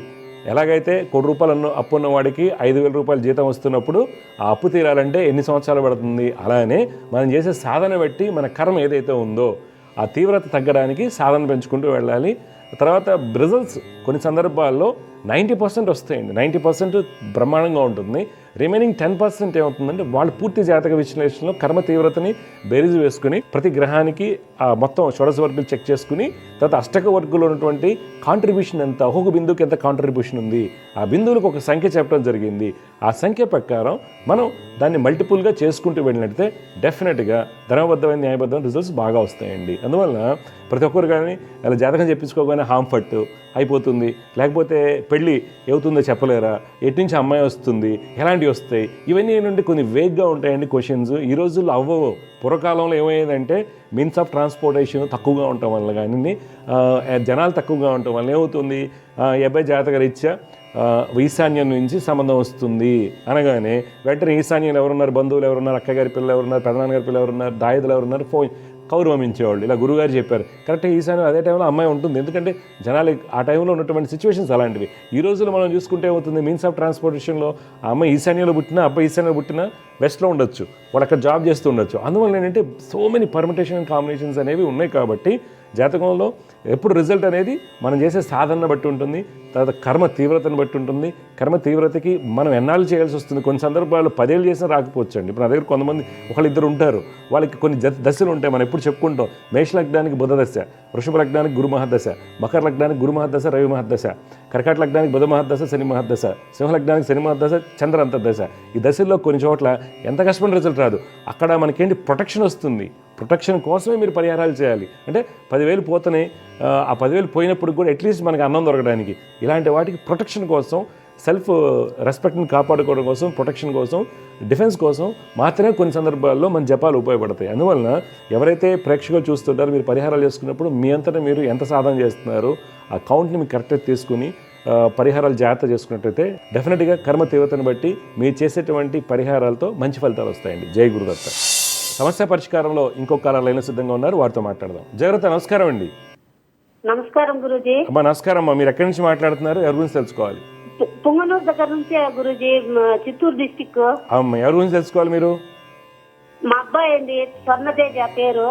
ఎలాగైతే ₹1,00,000 అప్పు ఉన్న వాడికి ₹5,000 జీతం వస్తున్నప్పుడు ఆ అప్పు తీరాలంటే ఎన్ని సంవత్సరాలు పడుతుంది, అలానే మనం చేసే సాధన బట్టి మన కర్మ ఏదైతే ఉందో ఆ తీవ్రత తగ్గడానికి సాధన పెంచుకుంటూ వెళ్ళాలి. తర్వాత రిజల్ట్స్ కొన్ని సందర్భాల్లో 90% వస్తాయండి. 90% బ్రహ్మాండంగా ఉంటుంది. రిమైనింగ్ 10% ఏమవుతుందంటే వాళ్ళు పూర్తి జాతక విశ్లేషణలో కర్మ తీవ్రతని బేరీజు వేసుకుని ప్రతి గ్రహానికి ఆ మొత్తం షోడశ వర్గులు చెక్ చేసుకుని తర్వాత అష్టక వర్గులో ఉన్నటువంటి కాంట్రిబ్యూషన్ ఎంత, ఒక్కొక్క బిందువుకి ఎంత కాంట్రిబ్యూషన్ ఉంది, ఆ బిందువులకు ఒక సంఖ్య చెప్పడం జరిగింది. ఆ సంఖ్య ప్రకారం మనం దాన్ని మల్టిపుల్గా చేసుకుంటూ వెళ్ళినట్లయితే డెఫినెట్గా ధర్మబద్ధమైన న్యాయబద్ధమైన రిజల్ట్స్ బాగా వస్తాయండి. అందువల్ల ప్రతి ఒక్కరు కానీ అలా జాతకం చెప్పించుకోగానే హార్మ్ఫట్ అయిపోతుంది, లేకపోతే పెళ్ళి అవుతుందో చెప్పలేరా, ఎటు నుంచి అమ్మాయి వస్తుంది, ఎలాంటివి వస్తాయి, ఇవన్నీ ఏంటంటే కొన్ని వేగ్గా ఉంటాయండి క్వశ్చన్స్. ఈ రోజుల్లో అవ్వవు. పూర్వకాలంలో ఏమయ్యేదంటే మీన్స్ ఆఫ్ ట్రాన్స్పోర్టేషన్ తక్కువగా ఉండటం వల్ల కానీ జనాలు తక్కువగా ఉండటం వల్ల ఏమవుతుంది, 70 జాతక రీత్యా ఈశాన్యం నుంచి సంబంధం వస్తుంది అనగానే వెంటనే ఈశాన్యం ఎవరున్నారు, బంధువులు ఎవరున్నారు, అక్కగారి పిల్లలు ఎవరున్నారు, పెదనాన్నగారి పిల్లలు ఎవరున్నారు, దాయిదులు ఎవరున్నారు, కౌరవమించేవాళ్ళు. ఇలా గురుగారు చెప్పారు కరెక్ట్గా. ఈశాన్యం అదే టైంలో అమ్మాయి ఉంటుంది, ఎందుకంటే జనాలు ఆ టైంలో ఉన్నటువంటి సిచ్యువేషన్స్ అలాంటివి. ఈ రోజుల్లో మనం చూసుకుంటే ఏమవుతుంది, మీన్స్ ఆఫ్ ట్రాన్స్పోర్టేషన్లో ఆ అమ్మాయి ఈశాన్యంలో పుట్టినా, అబ్బాయి ఈశాన్యంలో పుట్టినా వెస్ట్లో ఉండొచ్చు, వాళ్ళు అక్కడ జాబ్ చేస్తూ ఉండొచ్చు. అందువల్ల ఏంటంటే so many permutation and combinations అనేవి ఉన్నాయి. కాబట్టి జాతకంలో ఎప్పుడు రిజల్ట్ అనేది మనం చేసే సాధనను బట్టి ఉంటుంది, తర్వాత కర్మ తీవ్రతను బట్టి ఉంటుంది. కర్మ తీవ్రతకి మనం ఎన్నాళ్ళు చేయాల్సి వస్తుంది. కొన్ని సందర్భాల్లో 10 ఏళ్ళు చేసినా రాకపోవచ్చు అండి. ఇప్పుడు నా దగ్గర కొంతమంది ఒకళ్ళిద్దరు ఉంటారు, వాళ్ళకి కొన్ని దశలు ఉంటాయి. మనం ఎప్పుడు చెప్పుకుంటాం, మేష లగ్నానికి బుధ దశ, వృషభ లగ్నానికి గురు మహద్దశ, మకర లగ్నానికి గురు మహద్దశ, రవి మహద్దశ, కర్కాటక లగ్నానికి బుధ మహద్దశ, శని మహద్దశ, సింహ లగ్నానికి శని మహద్దశ, చంద్ర అంతర్దశ. ఈ దశల్లో కొన్ని చోట్ల ఎంత కష్టపడిన రిజల్ట్ రాదు. అక్కడ మనకేంటి ప్రొటెక్షన్ వస్తుంది. ప్రొటెక్షన్ కోసమే మీరు పరిహారాలు చేయాలి. అంటే 10,000 పోతున్నాయి, ఆ 10,000 పోయినప్పుడు కూడా అట్లీస్ట్ మనకి అన్నం దొరకడానికి, ఇలాంటి వాటికి ప్రొటెక్షన్ కోసం, సెల్ఫ్ రెస్పెక్ట్ని కాపాడుకోవడం కోసం, ప్రొటెక్షన్ కోసం, డిఫెన్స్ కోసం మాత్రమే కొన్ని సందర్భాల్లో మన జపాలు ఉపయోగపడతాయి. అందువలన ఎవరైతే ప్రేక్షకులు చూస్తుంటారో మీరు పరిహారాలు చేసుకున్నప్పుడు మీ అంతటా మీరు ఎంత సాధన చేస్తున్నారు ఆ కౌంట్ని మీరు కరెక్ట్గా తీసుకుని పరిహారాలు జాగ్రత్త చేసుకున్నట్టయితే డెఫినెట్గా కర్మ తీవ్రతను బట్టి మీరు చేసేటువంటి పరిహారాలతో మంచి ఫలితాలు వస్తాయండి. జై గురుదత్త. సమస్య పరిష్కారంలో ఇంకొక లైన్ సిద్ధంగా ఉన్నారు, వారితో మాట్లాడదాం. జయగ్రత, నమస్కారం అండి. నమస్కారం గురూజీ. అమ్మా నమస్కారం అమ్మా, మీరు ఎక్కడి నుంచి మాట్లాడుతున్నారు, ఎవరి గురించి తెలుసుకోవాలి? పుంగనూరు దగ్గర నుంచి గురూజీ, చిత్తూరు డిస్టిక్. అమ్మా ఎవరి గురించి తెలుసుకోవాలి మీరు? మా అబ్బాయి అండి, స్వర్ణతేజ పేరు.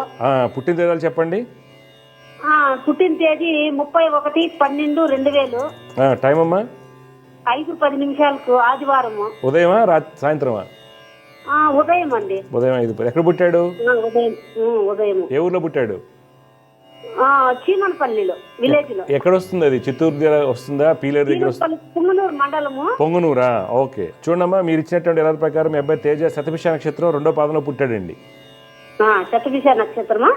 పుట్టిన తేదీలు చెప్పండి. పుట్టిన తేదీ 31/12/2000. టైం అమ్మా? 5:10 ఆదివారము. ఉదయమా సాయంత్రమా? ఉదయం అండి. ఉదయం 5:10. ఎక్కడ పుట్టాడు? ఉదయం. ఏ ఊర్లో పుట్టాడు? చీమనపల్లిలో, విలేజ్ లో. ఎక్కడ వస్తుంది అది? చిత్తూరు దగ్గర వస్తుందా, పీలేరు దగ్గర వస్తుందా? పుంగనూరు మండలము. పొంగనూరా? ఓకే. చూడమ్మా, మీరు ఇచ్చినటువంటి ఎలా ప్రకారం మీ అబ్బాయి తేజ శతభిష నక్షత్రం 2వ పాదంలో పుట్టాడండి. శతభిష నక్షత్రమా?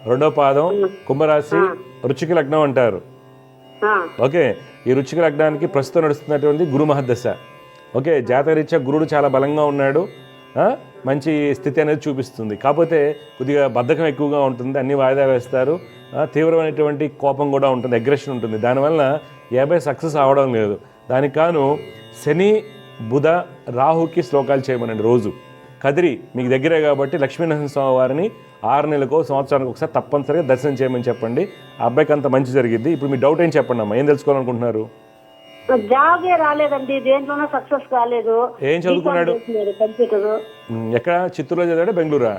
2వ పాదం, కుంభరాశి, వృశ్చిక లగ్నం అంటారు. ఓకే. ఈ వృశ్చిక లగ్నానికి ప్రస్తుతం నడుస్తున్నటువంటి గురు మహద్దశ. ఓకే, జాతకరీత్యా గురుడు చాలా బలంగా ఉన్నాడు, మంచి స్థితి అనేది చూపిస్తుంది. కాకపోతే కొద్దిగా బద్ధకం ఎక్కువగా ఉంటుంది, అన్ని వాయిదా వేస్తారు, తీవ్రమైనటువంటి కోపం కూడా ఉంటుంది, అగ్రెషన్ ఉంటుంది. దానివల్ల 50 సక్సెస్ అవ్వడం లేదు. దానికి కాను శని బుధ రాహుకి శ్లోకాలు చేయమనండి రోజు. కదిరి మీకు దగ్గరే కాబట్టి లక్ష్మీనరసింహ స్వామి వారిని 6 నెలలకో సంవత్సరానికి ఒకసారి తప్పనిసరిగా దర్శనం చేయమని చెప్పండి. ఆ అబ్బాయికి అంత మంచి జరిగింది. ఇప్పుడు మీ డౌట్ ఏం చెప్పండి అమ్మా, ఏం తెలుసుకోవాలనుకుంటున్నారు? జాబే రాలేదండి, దేంట్లోనూ సక్సెస్ కాలేదు. ఏం చదువుకున్నాడు? కంప్యూటర్. ఎక్కడ? చిత్తూరులో చదివాడా, బెంగళూరా?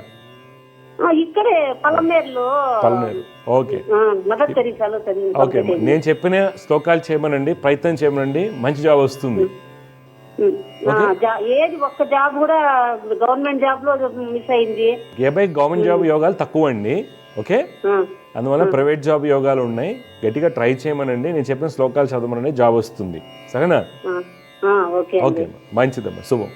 ఇక్కడే పలమేరులో. పల్మేరు. ఓకే మదర్ తెరీసాలో ఓకే, నేను చెప్పిన శ్లోకాలు చేయమనండి, ప్రయత్నం చేయమనండి, మంచి జాబ్ వస్తుంది. ఏది ఒక్క జాబ్ కూడా గవర్నమెంట్ జాబ్ లో మిస్ అయింది. గవర్నమెంట్ జాబ్ యోగాలు తక్కువ అండి. ఓకే, అందువల్ల ప్రైవేట్ జాబ్ యోగాలు ఉన్నాయి. గట్టిగా ట్రై చేయమనండి, నేను చెప్పిన శ్లోకాలు చదవమనండి, జాబ్ వస్తుంది. సరేనా? ఓకే, మంచిదమ్మా, శుభం.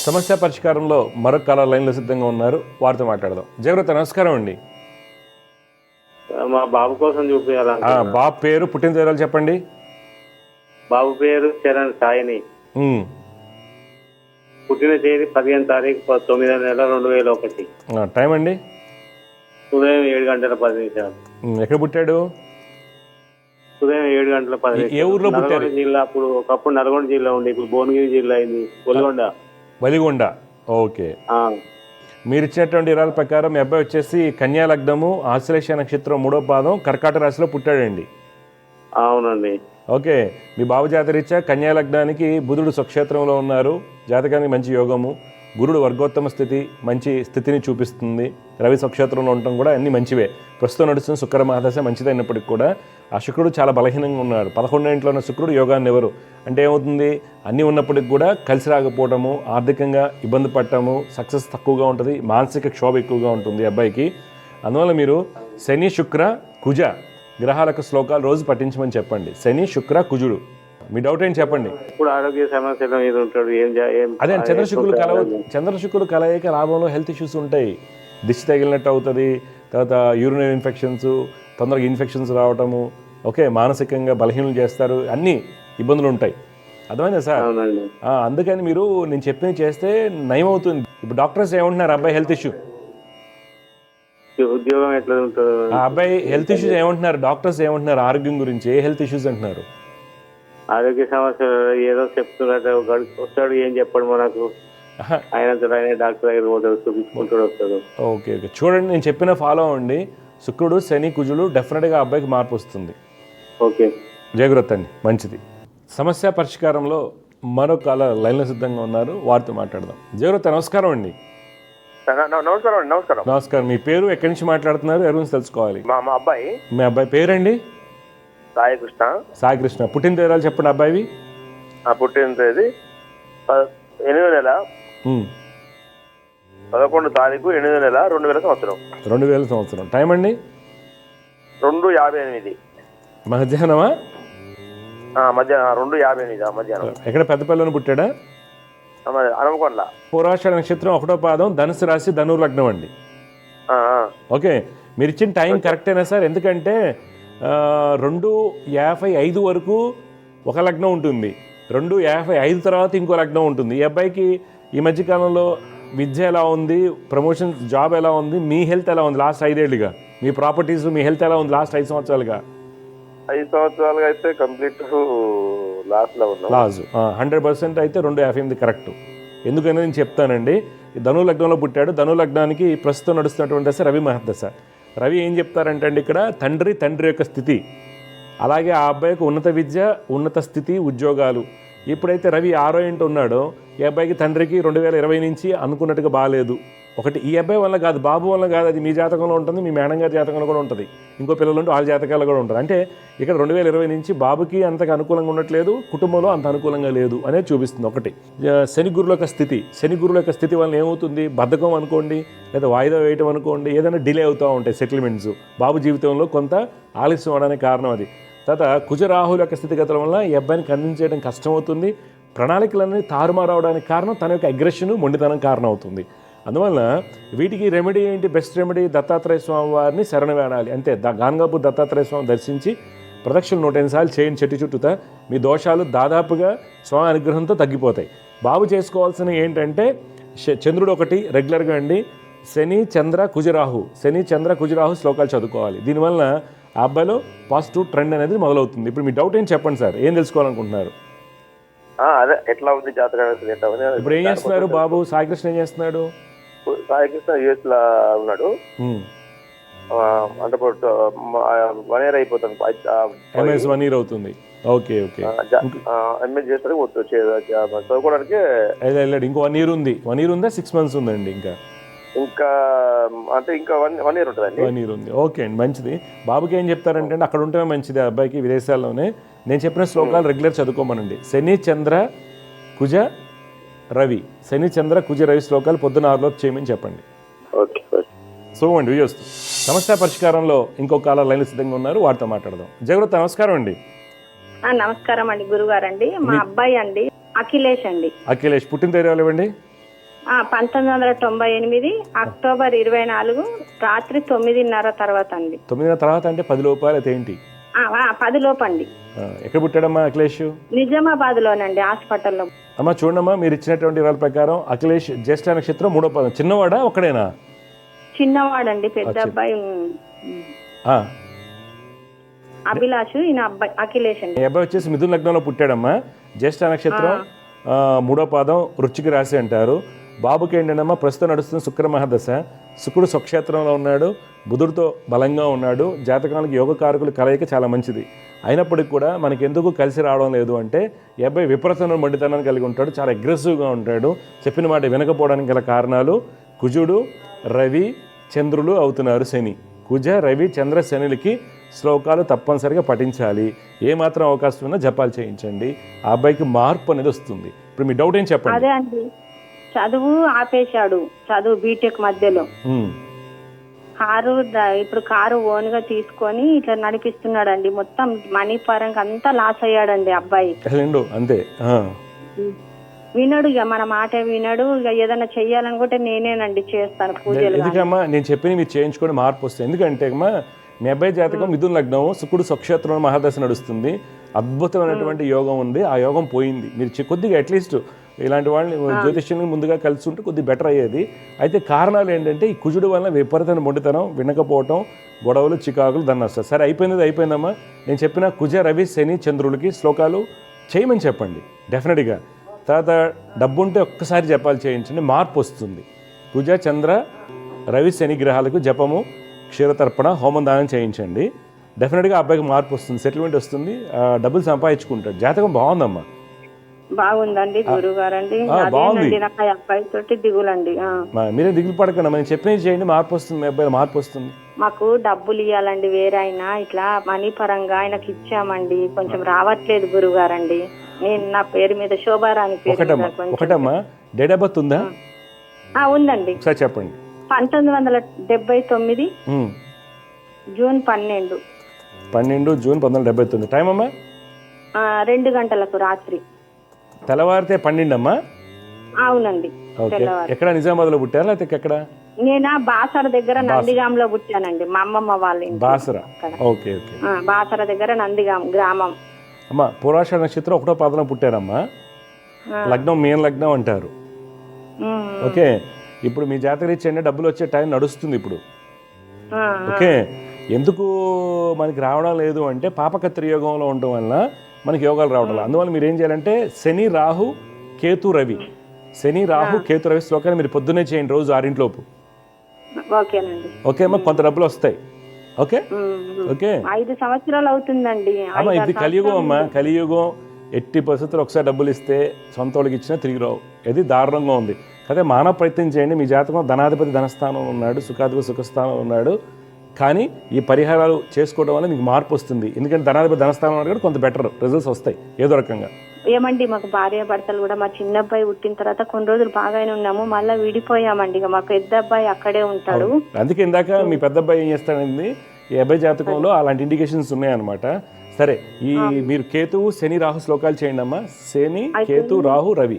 సమస్య పరిష్కారంలో మరొక కాలర్ లైన్లో సిద్ధంగా ఉన్నారు, వారితో మాట్లాడదాం. జయవ్రత, నమస్కారం అండి. మా బాబు కోసం చూపించాలి. బాబు పేరు, పుట్టిన తేదీలు చెప్పండి. బాబు పేరు చరణ్ సాయిని. పుట్టిన తేదీ 15 తారీఖు 9వ నెల 2001. టైం అండి? ఉదయం 7:10. ఎక్కడ పుట్టాడు? ఉదయం 7:10. ఏ ఊర్లో పుట్టారు? జిల్లా. అప్పుడు ఒకప్పుడు నల్గొండ జిల్లా ఉండే, ఇప్పుడు భువనగిరి జిల్లా అయింది. వలిగొండ. ఓకే, మీరు ఇచ్చినటువంటి వివరాల ప్రకారం మీ అబ్బాయి వచ్చేసి కన్యా లగ్నము, ఆశ్లేష నక్షత్రం 3వ పాదం, కర్కాటక రాశిలో పుట్టాడండి. అవునండి. ఓకే, మీ బాబు జాతరీత్యా కన్యా లగ్నానికి బుధుడు స్వక్షేత్రంలో ఉన్నారు, జాతకానికి మంచి యోగము, గురుడు వర్గోత్తమ స్థితి, మంచి స్థితిని చూపిస్తుంది, రవి స్వక్షేత్రంలో ఉండటం కూడా అన్ని మంచివే. ప్రస్తుతం నడుస్తున్న శుక్ర మహాదశ మంచిదైనప్పటికీ కూడా ఆ శుక్రుడు చాలా బలహీనంగా ఉన్నాడు. 11వ ఇంట్లో ఉన్న శుక్రుడు యోగాన్ని ఎవరు అంటే ఏమవుతుంది, అన్నీ ఉన్నప్పటికి కూడా కలిసి రాకపోవటము, ఆర్థికంగా ఇబ్బంది పడటము, సక్సెస్ తక్కువగా ఉంటుంది, మానసిక క్షోభ ఎక్కువగా ఉంటుంది అబ్బాయికి. అందువల్ల మీరు శని శుక్ర కుజ గ్రహాలకు శ్లోకాలు రోజు పఠించమని చెప్పండి. శని శుక్ర కుజుడు. మీ డౌట్ ఏంటి చెప్పండి. ఇప్పుడు ఆరోగ్య సమస్యల మీద ఉంటాడు. అదే చంద్రశుక్రులు కలయిక లాభంలో హెల్త్ ఇష్యూస్ ఉంటాయి. దిష్టి తగిలినట్టు అవుతుంది, తర్వాత యూరినరీ ఇన్ఫెక్షన్స్, తొందరగా ఇన్ఫెక్షన్స్ రావటము, ఓకే, మానసికంగా బలహీనలు చేస్తారు, అన్ని ఇబ్బందులు ఉంటాయి. అర్థమైందా సార్? అందుకని మీరు నేను చెప్పింది చేస్తే నయం అవుతుంది. ఇప్పుడు డాక్టర్స్ ఏమంటున్నారు అబ్బాయి హెల్త్ ఇష్యూ, ఉద్యోగం ఎట్లా ఉంటుంది, ఆ అబ్బాయి హెల్త్ ఇష్యూస్ ఏమంటున్నారు, డాక్టర్స్ ఏమంటున్నారు ఆరోగ్యం గురించి, ఏ హెల్త్ ఇష్యూస్ అంటున్నారు? ఆరోగ్య సమస్యలు ఏదో చెప్తున్నట్టు వస్తాడు, ఏం చెప్పడు మనకు, ఆయన డాక్టర్ దగ్గర పోతాడు, చూపించుకుంటాడు, వస్తాడు. ఓకే ఓకే, చూడండి నేను చెప్పిన ఫాలో అవ్వండి. శుక్రుడు శని కుజులు డెఫినెట్గా అబ్బాయికి మార్పు వస్తుంది. ఓకే, జాగ్రత్త అండి, మంచిది. సమస్య పరిష్కారంలో మరొక లైన్లో సిద్ధంగా ఉన్నారు, వారితో మాట్లాడదాం. జాగ్రత్త, నమస్కారం అండి. నమస్కారం అండి. నమస్కారం. మీ పేరు, ఎక్కడి నుంచి మాట్లాడుతున్నారు, ఎవరి గురించి తెలుసుకోవాలి? మా అబ్బాయి. మీ అబ్బాయి పేరండి? సాయి కృష్ణ. పుట్టిన తేదీలు చెప్పండి అబ్బాయివి. పుట్టిన తేదీ 8వ నెల 11వ తారీఖు 8వ నెల 2000 సంవత్సరం. 2000 సంవత్సరం. టైం అండి? 2:58. మధ్యాహ్నమా? మధ్యాహ్నం 2:58 మధ్యాహ్నం. ఎక్కడ పెద్దపల్లిలోనే పుట్టాడా? హనుమకొండ. పూర్వాషాఢ నక్షత్రం 1వ పాదం, ధనుసు రాశి, ధనుర్ లగ్నం అండి. ఓకే, మీరు ఇచ్చిన టైం కరెక్టేనా సార్? ఎందుకంటే 2:55 వరకు ఒక లగ్నం ఉంటుంది, 2:55 తర్వాత ఇంకో లగ్నం ఉంటుంది. ఈ అబ్బాయికి ఈ మధ్యకాలంలో విద్య ఎలా ఉంది, ప్రమోషన్, జాబ్ ఎలా ఉంది, మీ హెల్త్ ఎలా ఉంది లాస్ట్ 5 ఏళ్ళుగా, మీ ప్రాపర్టీస్, మీ హెల్త్ ఎలా ఉంది లాస్ట్ 5 సంవత్సరాలుగా? 5 సంవత్సరాలుగా అయితే కంప్లీట్ లాస్లో ఉన్నాం. లాస్ 100% అయితే 2:58 కరెక్ట్. ఎందుకని నేను చెప్తానండి. ధను లగ్నంలో పుట్టాడు. ధను లగ్నానికి ప్రస్తుతం నడుస్తున్నటువంటి దశ రవి మహర్దశ. రవి ఏం చెప్తారంటే అండి, ఇక్కడ తండ్రి యొక్క స్థితి, అలాగే ఆ అబ్బాయికి ఉన్నత విద్య, ఉన్నత స్థితి, ఉద్యోగాలు. ఎప్పుడైతే రవి 6వ ఇంట ఉన్నాడో ఈ అబ్బాయికి తండ్రికి 2020 నుంచి అనుకున్నట్టుగా బాగాలేదు. ఒకటి ఈ అబ్బాయి వల్ల కాదు, బాబు వల్ల కాదు, అది మీ జాతకంలో ఉంటుంది, మీ మేడం గారి జాతకంలో కూడా ఉంటుంది, ఇంకో పిల్లలు ఉంటే వాళ్ళ జాతకాలు కూడా ఉంటుంది. అంటే ఇక్కడ 2020 నుంచి బాబుకి అంతగా అనుకూలంగా ఉండట్లేదు, కుటుంబంలో అంత అనుకూలంగా లేదు అనేది చూపిస్తుంది. ఒకటి శని గురుల యొక్క స్థితి వల్ల ఏమవుతుంది, బద్ధకం అనుకోండి, లేదా వాయిదా వేయటం అనుకోండి, ఏదైనా డిలే అవుతూ ఉంటాయి సెటిల్మెంట్స్. బాబు జీవితంలో కొంత ఆలస్యం అవడానికి కారణం అది. తర్వాత కుజరాహుల యొక్క స్థితిగతుల వల్ల ఈ అబ్బాయిని కన్విన్స్ చేయడం కష్టమవుతుంది. ప్రణాళికలన్నీ తారుమారవడానికి కారణం తన యొక్క అగ్రెషన్, మొండితనం కారణం అవుతుంది. అందువల్ల వీటికి రెమెడీ ఏంటి, బెస్ట్ రెమెడీ దత్తాత్రేయ స్వామి వారిని శరణ వేడాలి అంతే. గాన్గాపూర్ దత్తాత్రేయ స్వామి దర్శించి ప్రదక్షిణ 108 సార్లు చేయండి చెట్టు చుట్టూతా, మీ దోషాలు దాదాపుగా స్వామి అనుగ్రహంతో తగ్గిపోతాయి. బాబు చేసుకోవాల్సిన ఏంటంటే చంద్రుడు ఒకటి రెగ్యులర్గా అండి, శని చంద్ర కుజరాహు, శని చంద్ర కుజరాహు శ్లోకాలు చదువుకోవాలి. దీనివల్ల ఆ అబ్బాయిలో పాజిటివ్ ట్రెండ్ అనేది మొదలవుతుంది. ఇప్పుడు మీ డౌట్ ఏం చెప్పండి సార్, ఏం తెలుసుకోవాలనుకుంటున్నారు? అదే ఎట్లా ఉంది జాతర ఎట్లా ఉంది ఇప్పుడు ఏం చేస్తున్నారు బాబు? సాయికృష్ణ ఏం చేస్తున్నాడు? సాయికృష్ణ యుఎస్ లో ఉన్నాడు. అంటే ఇప్పుడు 1 year అయిపోతుంది. ఎంఎస్ 1 year అవుతుంది. ఓకే ఓకే, ఎంఎస్ చేస్తారు చదువుకోవడానికి. వెళ్ళాడు. ఇంకో 1 year ఉంది. 1 year ఉందా 6 months ఉందండి? ఇంకా అంటే ఇంకా 1 year ఉంటుందండి. 1 year ఉంది. ఓకే అండి, మంచిది. బాబుకి ఏం చెప్తారంటే అక్కడ ఉంటే మంచిది, అబ్బాయికి విదేశాల్లోనే నేను చెప్పిన శ్లోకాలు రెగ్యులర్ చదువుకోమనండి. శని చంద్ర కుజ రవి, శని చంద్ర కుజ రవి శ్లోకాలు పొద్దున 6 లోపు చేయమని చెప్పండి. ఓకే సో అండి వీడియోస్ సమస్య పరిష్కారంలో ఇంకో కాలర్ లైన్లు సిద్ధంగా ఉన్నారు, వారితో మాట్లాడదాం. జగృత నమస్కారం అండి. నమస్కారం అండి గురుగారు అండి. మా అబ్బాయి అండి అఖిలేష్ అండి. అఖిలేష్ పుట్టిన తేదీ ఇవ్వండి. 1998 అక్టోబర్ 24 రాత్రి 9:30 తర్వాత అండి. 9:30 తర్వాత అంటే 10 లోపు అయితే ఏంటి? 10 లోపు అండి. ఎక్కడ పుట్టాడమ్మా అఖిలేష్? నిజామాబాద్ లోనండి, హాస్పిటల్లో. అమ్మా చూడమ్మా, మీరు ఇచ్చినటువంటి వివరాల ప్రకారం అఖిలేష్ జ్యేష్ఠ నక్షత్రం 3వ పాదం. చిన్నవాడా ఒక్కడేనా? చిన్నవాడండి, పెద్ద అబ్బాయి అభిలాష్, ఈయన అబ్బాయి అఖిలేష్ అండి. ఈ అబ్బాయి వచ్చేసి మిథున లగ్నంలో పుట్టాడమ్మా. జ్యేష్ఠ నక్షత్రం 3వ పాదం, వృశ్చిక రాశి అంటారు. బాబుకి ఏంటంటమ్మా ప్రస్తుతం నడుస్తున్న శుక్ర మహాదశ. శుక్రుడు స్వక్షేత్రంలో ఉన్నాడు, బుధుడితో బలంగా ఉన్నాడు. జాతకానికి యోగకారకులు కలయిక చాలా మంచిది. అయినప్పటికీ కూడా మనకి ఎందుకు కలిసి రావడం లేదు అంటే ఈ అబ్బాయి విపరీతమైన మొండితనాన్ని కలిగి ఉంటాడు, చాలా అగ్రెసివ్గా ఉంటాడు. చెప్పిన మాట వినకపోవడానికి గల కారణాలు కుజుడు రవి చంద్రులు అవుతున్నారు. శని కుజ రవి చంద్ర శనులకి శ్లోకాలు తప్పనిసరిగా పఠించాలి. ఏమాత్రం అవకాశం ఉన్నా జపాలు చేయించండి. ఆ అబ్బాయికి మార్పు అనేది వస్తుంది. ఇప్పుడు మీ డౌట్ ఏం చెప్పండి? అదే అండి, చదువు ఆపేశాడు, చదువు బీటెక్ మధ్యలో. ఇప్పుడు కారు ఓన్ గా తీసుకొని ఇట్లా నడిపిస్తున్నాడు అండి. మొత్తం మనీ పరంగా అంతా లాస్ అయ్యాడండి అబ్బాయి. అంతే, వినడు, ఇక మన మాట వినడు. ఇక ఏదైనా చెయ్యాలనుకుంటే నేనేనండి చేస్తాను పూజలు. ఎందుకమ్మా నేను చెప్పిన మీరు చేయించుకొని మార్పు వస్తుంది. ఎందుకంటే అమ్మా మీ అబ్బాయి జాతకం మిథున లగ్నం, శుక్రుడు స్వక్షేత్రంలో మహాదశ నడుస్తుంది. అద్భుతమైనటువంటి యోగం ఉంది, ఆ యోగం పోయింది. మీరు కొద్దిగా అట్లీస్ట్ ఇలాంటి వాళ్ళని జ్యోతిష్యాన్ని ముందుగా కలిసి ఉంటే కొద్దిగా బెటర్ అయ్యేది. అయితే కారణాలు ఏంటంటే ఈ కుజుడు వలన విపరీతమైన మొండితనం, వినకపోవటం, గొడవలు, చికాకులు, దన్నస్తారు. సరే అయిపోయిందమ్మా. నేను చెప్పిన కుజ రవి శని చంద్రులకి శ్లోకాలు చేయమని చెప్పండి డెఫినెట్గా. తర్వాత డబ్బు ఉంటే ఒక్కసారి జపాలు చేయించండి, మార్పు వస్తుంది. కుజ చంద్ర రవి శని గ్రహాలకు జపము, క్షీరతర్పణ, హోమం దానం చేయించండి. డెఫినెట్గా అబ్బాయికి మార్పు వస్తుంది, సెటిల్మెంట్ వస్తుంది, డబ్బులు సంపాదించుకుంటాడు. జాతకం బాగుందమ్మా. బాగుందండి గురుగారండి. బాగుంది. అబ్బాయి తోటి దిగులండి. మీరే దిగులు పడకండి, మనం చెప్పినవి చేయండి, మార్పు వస్తుంది. మీ అబ్బాయి మార్పు వస్తుంది. మాకు డబ్బులు ఇవ్వాలండి, వేరే అయినా ఇట్లా మనీ పరంగా ఆయనకి ఇచ్చామండి, కొంచెం రావట్లేదు గురుగారండి. నేను నా పేరు మీద శోభారాణి పేరు. ఒకటమ్మా డేట్ ఆఫ్ బర్త్ ఉందా? ఉందండి, ఒకసారి చెప్పండి. 1979 జూన్ 12. 12 జూన్ 1979. టైం అమ్మా? 2 గంటలకు రాత్రి. తెల్లవారితే 12 అమ్మా? అవునండి. ఎక్కడ నిజామాబాద్లో పుట్టారా లేకపోతే ఎక్కడ? నేను బాసర దగ్గర నందిగాంలో పుట్టానండి, మా అమ్మమ్మ వాళ్ళ ఇంటి. బాసర. Okay okay. బాసర దగ్గర నందిగాం గ్రామం. అమ్మా పూర్వాషాఢ నక్షత్రం 1వ పాదంలో పుట్టారమ్మా. లగ్నం మీన లగ్నం అంటారు. ఓకే, ఇప్పుడు మీ జాతక రీత్యా డబ్బులు వచ్చే టైం నడుస్తుంది ఇప్పుడు. ఓకే, ఎందుకు మనకి రావడం లేదు అంటే పాపకత్రి యోగంలో ఉండటం వల్ల మనకి యోగాలు రావడం. అందువల్ల మీరు ఏం చేయాలంటే శని రాహు కేతు రవి, శని రాహు కేతు రవి శ్లోకాన్ని మీరు పొద్దున్నే చేయండి రోజు 6 ఓకే అమ్మా, కొంత డబ్బులు వస్తాయి. Okay okay. 5 సంవత్సరాలు అవుతుందండి. అమ్మా ఇది కలియుగం అమ్మా, కలియుగం. ఎట్టి పరిస్థితులు ఒకసారి డబ్బులు ఇస్తే సొంత వాళ్ళకి ఇచ్చినా తిరిగి రావు. ఇది దారుణంగా ఉంది. అదే మానవ ప్రయత్నం చేయండి. మీ జాతకం ధనాధిపతి ధనస్థానంలో ఉన్నాడు, సుఖాధిపతి సుఖస్థానంలో ఉన్నాడు. కానీ ఈ పరిహారాలు చేసుకోవడం వల్ల మీకు మార్పు వస్తుంది. ఎందుకంటే ధనాధిపతి ధనస్థానం ఉన్నాడు, కొంత బెటర్ రిజల్ట్స్ వస్తాయి ఏదో రకంగా. ఏమండి మాకు భార్య భర్తలు కూడా, మా చిన్న అబ్బాయి పుట్టిన తర్వాత కొన్ని రోజులు బాగానే ఉన్నాము, మళ్ళీ విడిపోయామండి. మా పెద్ద అబ్బాయి అక్కడే ఉంటాడు. అందుకే ఇందాక మీ పెద్ద అబ్బాయి ఏం చేస్తాడండి, ఈ అబ్బాయి జాతకంలో అలాంటి ఇండికేషన్స్ ఉన్నాయన్నమాట. సరే, ఈ మీరు కేతువు శని రాహు శ్లోకాలు చేయండి అమ్మా. శని కేతు రాహు రవి.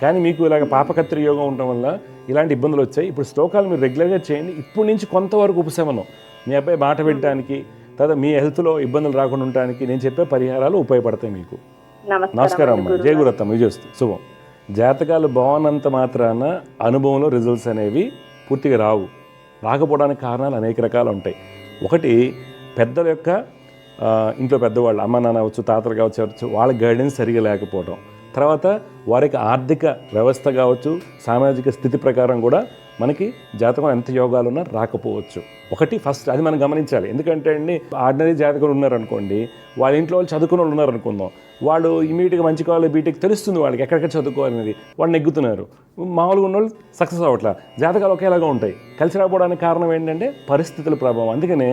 కానీ మీకు ఇలాగ పాపకత్రి యోగం ఉండటం వల్ల ఇలాంటి ఇబ్బందులు వచ్చాయి. ఇప్పుడు శ్లోకాలు మీరు రెగ్యులర్గా చేయండి. ఇప్పటి నుంచి కొంతవరకు ఉపశమనం. మీ అబ్బాయి మాట వినడానికి, తర్వాత మీ హెల్త్లో ఇబ్బందులు రాకుండా ఉండడానికి నేను చెప్పే పరిహారాలు ఉపయోగపడతాయి మీకు. నమస్కారం నమస్కారం అమ్మ. జై గురత్తమ్మ. విజయస్తు. శుభం. జాతకాలు బాగున్నంత మాత్రాన అనుభవంలో రిజల్ట్స్ అనేవి పూర్తిగా రావు. రాకపోవడానికి కారణాలు అనేక రకాలు ఉంటాయి. ఒకటి, పెద్దల యొక్క ఇంట్లో పెద్దవాళ్ళు, అమ్మ నాన్న అవచ్చు, తాతలు కావచ్చు, వాళ్ళ గైడెన్స్ సరిగా లేకపోవడం. తర్వాత వారికి ఆర్థిక వ్యవస్థ కావచ్చు, సామాజిక స్థితి ప్రకారం కూడా మనకి జాతకం ఎంత యోగాలు ఉన్నా రాకపోవచ్చు. ఒకటి ఫస్ట్ అది మనం గమనించాలి. ఎందుకంటే అండి, ఆర్డినరీ జాతకులు ఉన్నారనుకోండి, వాళ్ళ ఇంట్లో వాళ్ళు చదువుకున్న వాళ్ళు ఉన్నారనుకుందాం, వాళ్ళు ఇమీడియట్గా మంచి కావాలి బీటెక్ తెలుస్తుంది వాళ్ళకి ఎక్కడికి చదువుకోవాలనేది, వాళ్ళు నెగ్గుతున్నారు. మామూలుగా ఉన్నవాళ్ళు సక్సెస్ అవ్వట్లా. జాతకాలు ఒకేలాగా ఉంటాయి. కలిసి రాకపోవడానికి కారణం ఏంటంటే పరిస్థితుల ప్రభావం. అందుకనే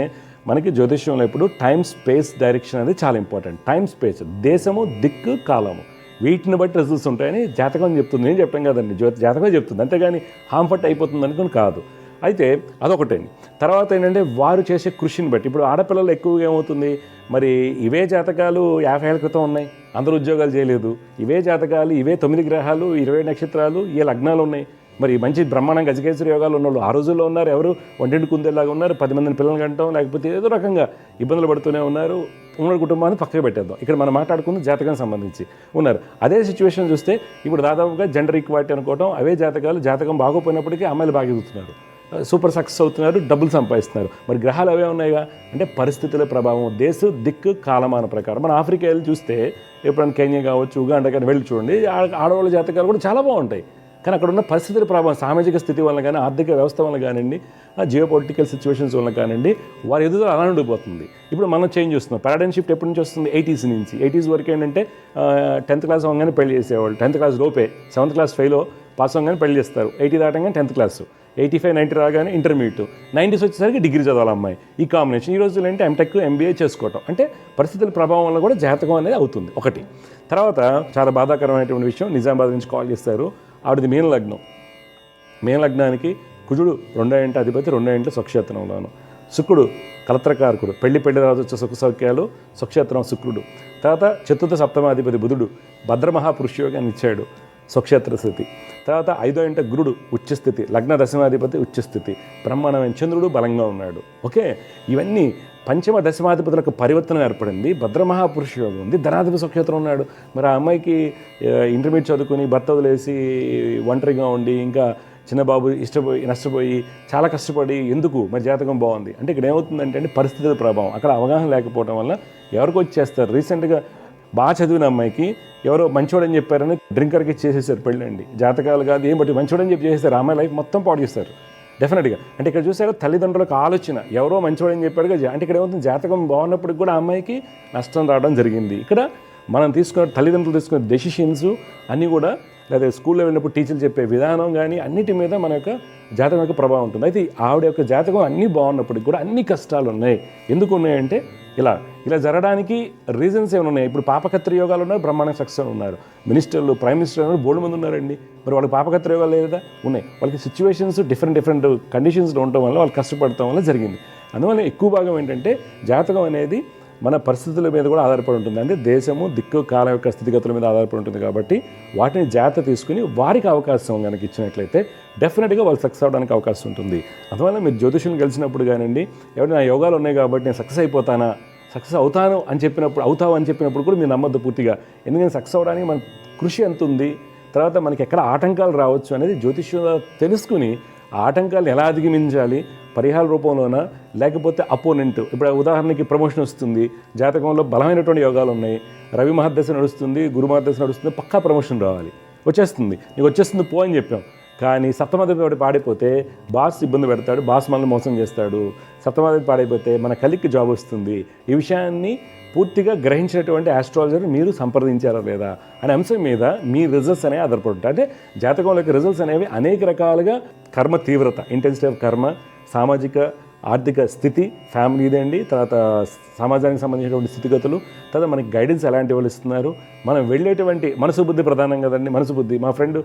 మనకి జ్యోతిష్యంలో ఇప్పుడు టైం స్పేస్ డైరెక్షన్ అనేది చాలా ఇంపార్టెంట్. టైం స్పేస్, దేశము, దిక్కు, కాలము, వీటిని బట్టి రిజల్ట్స్ ఉంటాయని జాతకం చెప్తుంది. నేను చెప్పాను కదండి, జాతకమే చెప్తుంది, అంతేగాని హార్మ్ఫర్ట్ అయిపోతుంది అనుకుని కాదు. అయితే అదొకటండి. తర్వాత ఏంటంటే వారు చేసే కృషిని బట్టి, ఇప్పుడు ఆడపిల్లలు ఎక్కువగా ఏమవుతుంది, మరి ఇవే జాతకాలు 50 ఏళ్ళ క్రితం ఉన్నాయి, అందరూ ఉద్యోగాలు చేయలేదు. ఇవే జాతకాలు, ఇవే 9 గ్రహాలు, 20 నక్షత్రాలు, ఏ లగ్నాలు ఉన్నాయి. మరి మంచి బ్రహ్మాండంగా గజకేశ్వరి యోగాలు ఉన్నవాళ్ళు ఆ రోజుల్లో ఉన్నారు. ఎవరు వంటింటి కుందేలాగా ఉన్నారు, 10 మందిని పిల్లలు కంటాం, లేకపోతే ఏదో రకంగా ఇబ్బందులు పడుతూనే ఉన్నారు. ఉమ్మడి కుటుంబాన్ని పక్కకు పెట్టేద్దాం. ఇక్కడ మనం మాట్లాడుకుంది జాతకం సంబంధించి ఉన్నారు. అదే సిచ్యువేషన్ చూస్తే ఇప్పుడు దాదాపుగా జెండర్ ఈక్వాలిటీ అనుకోవటం, అవే జాతకాలు, జాతకం బాగోపోయినప్పటికీ అమ్మాయిలు బాగా ఎదుగుతున్నారు, సూపర్ సక్సెస్ అవుతున్నారు, డబ్బులు సంపాదిస్తున్నారు. మరి గ్రహాలు అవే ఉన్నాయిగా. అంటే పరిస్థితుల ప్రభావం, దేశ దిక్కు కాలమాన ప్రకారం. మన ఆఫ్రికా వెళ్ళి చూస్తే, ఎప్పుడైనా కెన్యా కావచ్చు, ఉగాండా కానీ వెళ్ళి చూడండి, ఆడవాళ్ళ జాతకాలు కూడా చాలా బాగుంటాయి. కానీ అక్కడ ఉన్న పరిస్థితుల ప్రభావం, సామాజిక స్థితి వల్ల కానీ, ఆర్థిక వ్యవస్థ వల్ల కానివ్వండి, జియో పొలిటికల్ సిచ్యువేషన్స్ వల్ల కానివ్వండి, వారి ఎదుగుదల అలా ఉండిపోతుంది. ఇప్పుడు మనం చేంజ్ చేస్తున్నాం. పారాడైమ్ షిఫ్ట్ ఎప్పటి నుంచి వస్తుంది? 80s నుంచి. 80s వరకు ఏంటంటే 10th క్లాస్ అవ్వగానే పెళ్లి చేసేవాళ్ళు. 10th క్లాస్ లోపే 7th క్లాస్ ఫెయిల్ పాస్ అవ్వగానే పెళ్లి చేస్తారు. 80 దాటంగానే 10th క్లాస్, 85, 90 రాగానే ఇంటర్మీడియట్, 90s వచ్చేసరికి డిగ్రీ చదవాలి అమ్మాయి. ఈ కాంబినేషన్. ఈ రోజుల్లో ఏంటి ఎంటెక్, ఎంబీఏ చేసుకోవటం. అంటే పరిస్థితుల ప్రభావం వల్ల కూడా జాతకం అనేది అవుతుంది ఒకటి. తర్వాత చాలా బాధాకరమైనటువంటి విషయం, నిజామాబాద్ నుంచి కాల్ చేస్తారు. ఆవిడది మీన లగ్నం. మీన లగ్నానికి కుజుడు 2వ ఇంటి అధిపతి, 2వ ఇంట్లో స్వక్షేత్రంలోను. శుక్రుడు కలత్రకారకుడు, పెళ్లి రాజు వచ్చే సుఖ సౌఖ్యాలు, స్వక్షేత్రం శుక్రుడు. తర్వాత 4వ సప్తమాధిపతి బుధుడు భద్రమహాపురుషయోగాన్ని ఇచ్చాడు, స్వక్షేత్ర స్థితి. తర్వాత 5వ ఇంట గురుడు ఉచ్చస్థితి, లగ్న దశమాధిపతి ఉచ్చస్థితి, బ్రహ్మాండమైన చంద్రుడు బలంగా ఉన్నాడు. ఓకే, ఇవన్నీ పంచమ దశమాధిపతులకు పరివర్తన ఏర్పడింది. భద్రమహాపురుష యోగం ఉంది, ధనాధిపతి స్వక్షేత్రం ఉన్నాడు. మరి ఆ అమ్మాయికి ఇంటర్మీడియట్ చదువుకుని భర్త వదిలేసి ఒంటరిగా ఉండి, ఇంకా చిన్నబాబు నష్టపోయి చాలా కష్టపడి ఎందుకు? మరి జాతకం బాగుంది అంటే ఇక్కడ ఏమవుతుందంటే పరిస్థితుల ప్రభావం. అక్కడ అవగాహన లేకపోవడం వల్ల ఎవరికి వచ్చేస్తారు. రీసెంట్గా బాగా చదివిన అమ్మాయికి ఎవరో మంచోడని చెప్పారని డ్రింకర్కి చేసేసారు పెళ్ళండి. జాతకాలు కాదు ఏం బట్టి మంచోడని చెప్పి చేసేసారు. అమ్మాయి లైఫ్ మొత్తం పాడు చేస్తారు డెఫినెట్గా. అంటే ఇక్కడ చూసారా, తల్లిదండ్రులకు ఆలోచన, ఎవరో మంచోడని చెప్పాడుగా. అంటే ఇక్కడ ఏమవుతుంది, జాతకం బాగున్నప్పటికి కూడా అమ్మాయికి నష్టం రావడం జరిగింది. ఇక్కడ మనం తీసుకున్న తల్లిదండ్రులు తీసుకున్న డెసిషన్స్ అన్నీ కూడా, లేదా స్కూల్లో వెళ్ళినప్పుడు టీచర్లు చెప్పే విధానం కానీ అన్నిటి మీద మన యొక్క జాతకం యొక్క ప్రభావం ఉంటుంది. అయితే ఆవిడ యొక్క జాతకం అన్నీ బాగున్నప్పటికి కూడా అన్ని కష్టాలు ఉన్నాయి. ఎందుకు ఉన్నాయంటే ఇలా జరగడానికి రీజన్స్ ఏమైనా ఉన్నాయి. ఇప్పుడు పాపకత్రి యోగాలు ఉన్నారు, బ్రహ్మాండ సక్సెస్ ఉన్నారు, మినిస్టర్లు, ప్రైమ్ మినిస్టర్ ఉన్నారు, బోర్డు మంది ఉన్నారండి. మరి వాళ్ళకి పాపకత్రి యోగాలు లేదా? ఉన్నాయి. వాళ్ళకి సిచ్యువేషన్స్ డిఫరెంట్ కండిషన్స్లో ఉండటం వల్ల వాళ్ళు కష్టపడటం వల్ల జరిగింది. అందువల్ల ఎక్కువ భాగం ఏంటంటే జాతకం అనేది మన పరిస్థితుల మీద కూడా ఆధారపడి ఉంటుంది. అంటే దేశము, దిక్కు, కాలం యొక్క స్థితిగతుల మీద ఆధారపడి ఉంటుంది. కాబట్టి వాటిని జాగ్రత్త తీసుకుని వారికి అవకాశం కనుక ఇచ్చినట్లయితే డెఫినెట్గా వాళ్ళు సక్సెస్ అవ్వడానికి అవకాశం ఉంటుంది. అందువల్ల మీరు జ్యోతిష్యులను కలిసినప్పుడు కానివ్వండి, ఎవరైనా నా యోగాలు ఉన్నాయి కాబట్టి నేను సక్సెస్ అయిపోతానా, సక్సెస్ అవుతావు అని చెప్పినప్పుడు కూడా మీరు నమ్మద్దు పూర్తిగా. ఎందుకంటే సక్సెస్ అవ్వడానికి మన కృషి ఎంత ఉంది, తర్వాత మనకి ఎక్కడ ఆటంకాలు రావచ్చు అనేది జ్యోతిష్యులు తెలుసుకుని ఆటంకాలను ఎలా అధిగమించాలి, పరిహార రూపంలోనా లేకపోతే అపోనెంట్. ఇప్పుడు ఉదాహరణకి ప్రమోషన్ వస్తుంది, జాతకంలో బలమైనటువంటి యోగాలు ఉన్నాయి, రవి మహర్దశ నడుస్తుంది, గురు మహర్దశ నడుస్తుంది, పక్కా ప్రమోషన్ రావాలి, వచ్చేస్తుంది, నీకు వచ్చేస్తుంది పో అని చెప్పాం. కానీ సప్తమాధిపతి పాడైపోతే బాస్ ఇబ్బంది పెడతాడు, బాస్ మనల్ని మోసం చేస్తాడు. సప్తమాధిపతి పాడైపోతే మన కలిక్కి జాబ్ వస్తుంది. ఈ విషయాన్ని పూర్తిగా గ్రహించినటువంటి ఆస్ట్రాలజర్ మీరు సంప్రదించారా లేదా అనే అంశం మీద మీ రిజల్ట్స్ అనేవి ఆధారపడి ఉంటాయి. అంటే జాతకంలోకి రిజల్ట్స్ అనేవి అనేక రకాలుగా కర్మ తీవ్రత, ఇంటెన్సిటీ ఆఫ్ కర్మ, సామాజిక ఆర్థిక స్థితి, ఫ్యామిలీదే అండి, తర్వాత సమాజానికి సంబంధించినటువంటి స్థితిగతులు, తర్వాత మనకి గైడెన్స్ ఎలాంటి వాళ్ళు ఇస్తున్నారు, మనం వెళ్ళేటువంటి మనసు బుద్ధి ప్రధానం కదండి. మనసు బుద్ధి, మా ఫ్రెండ్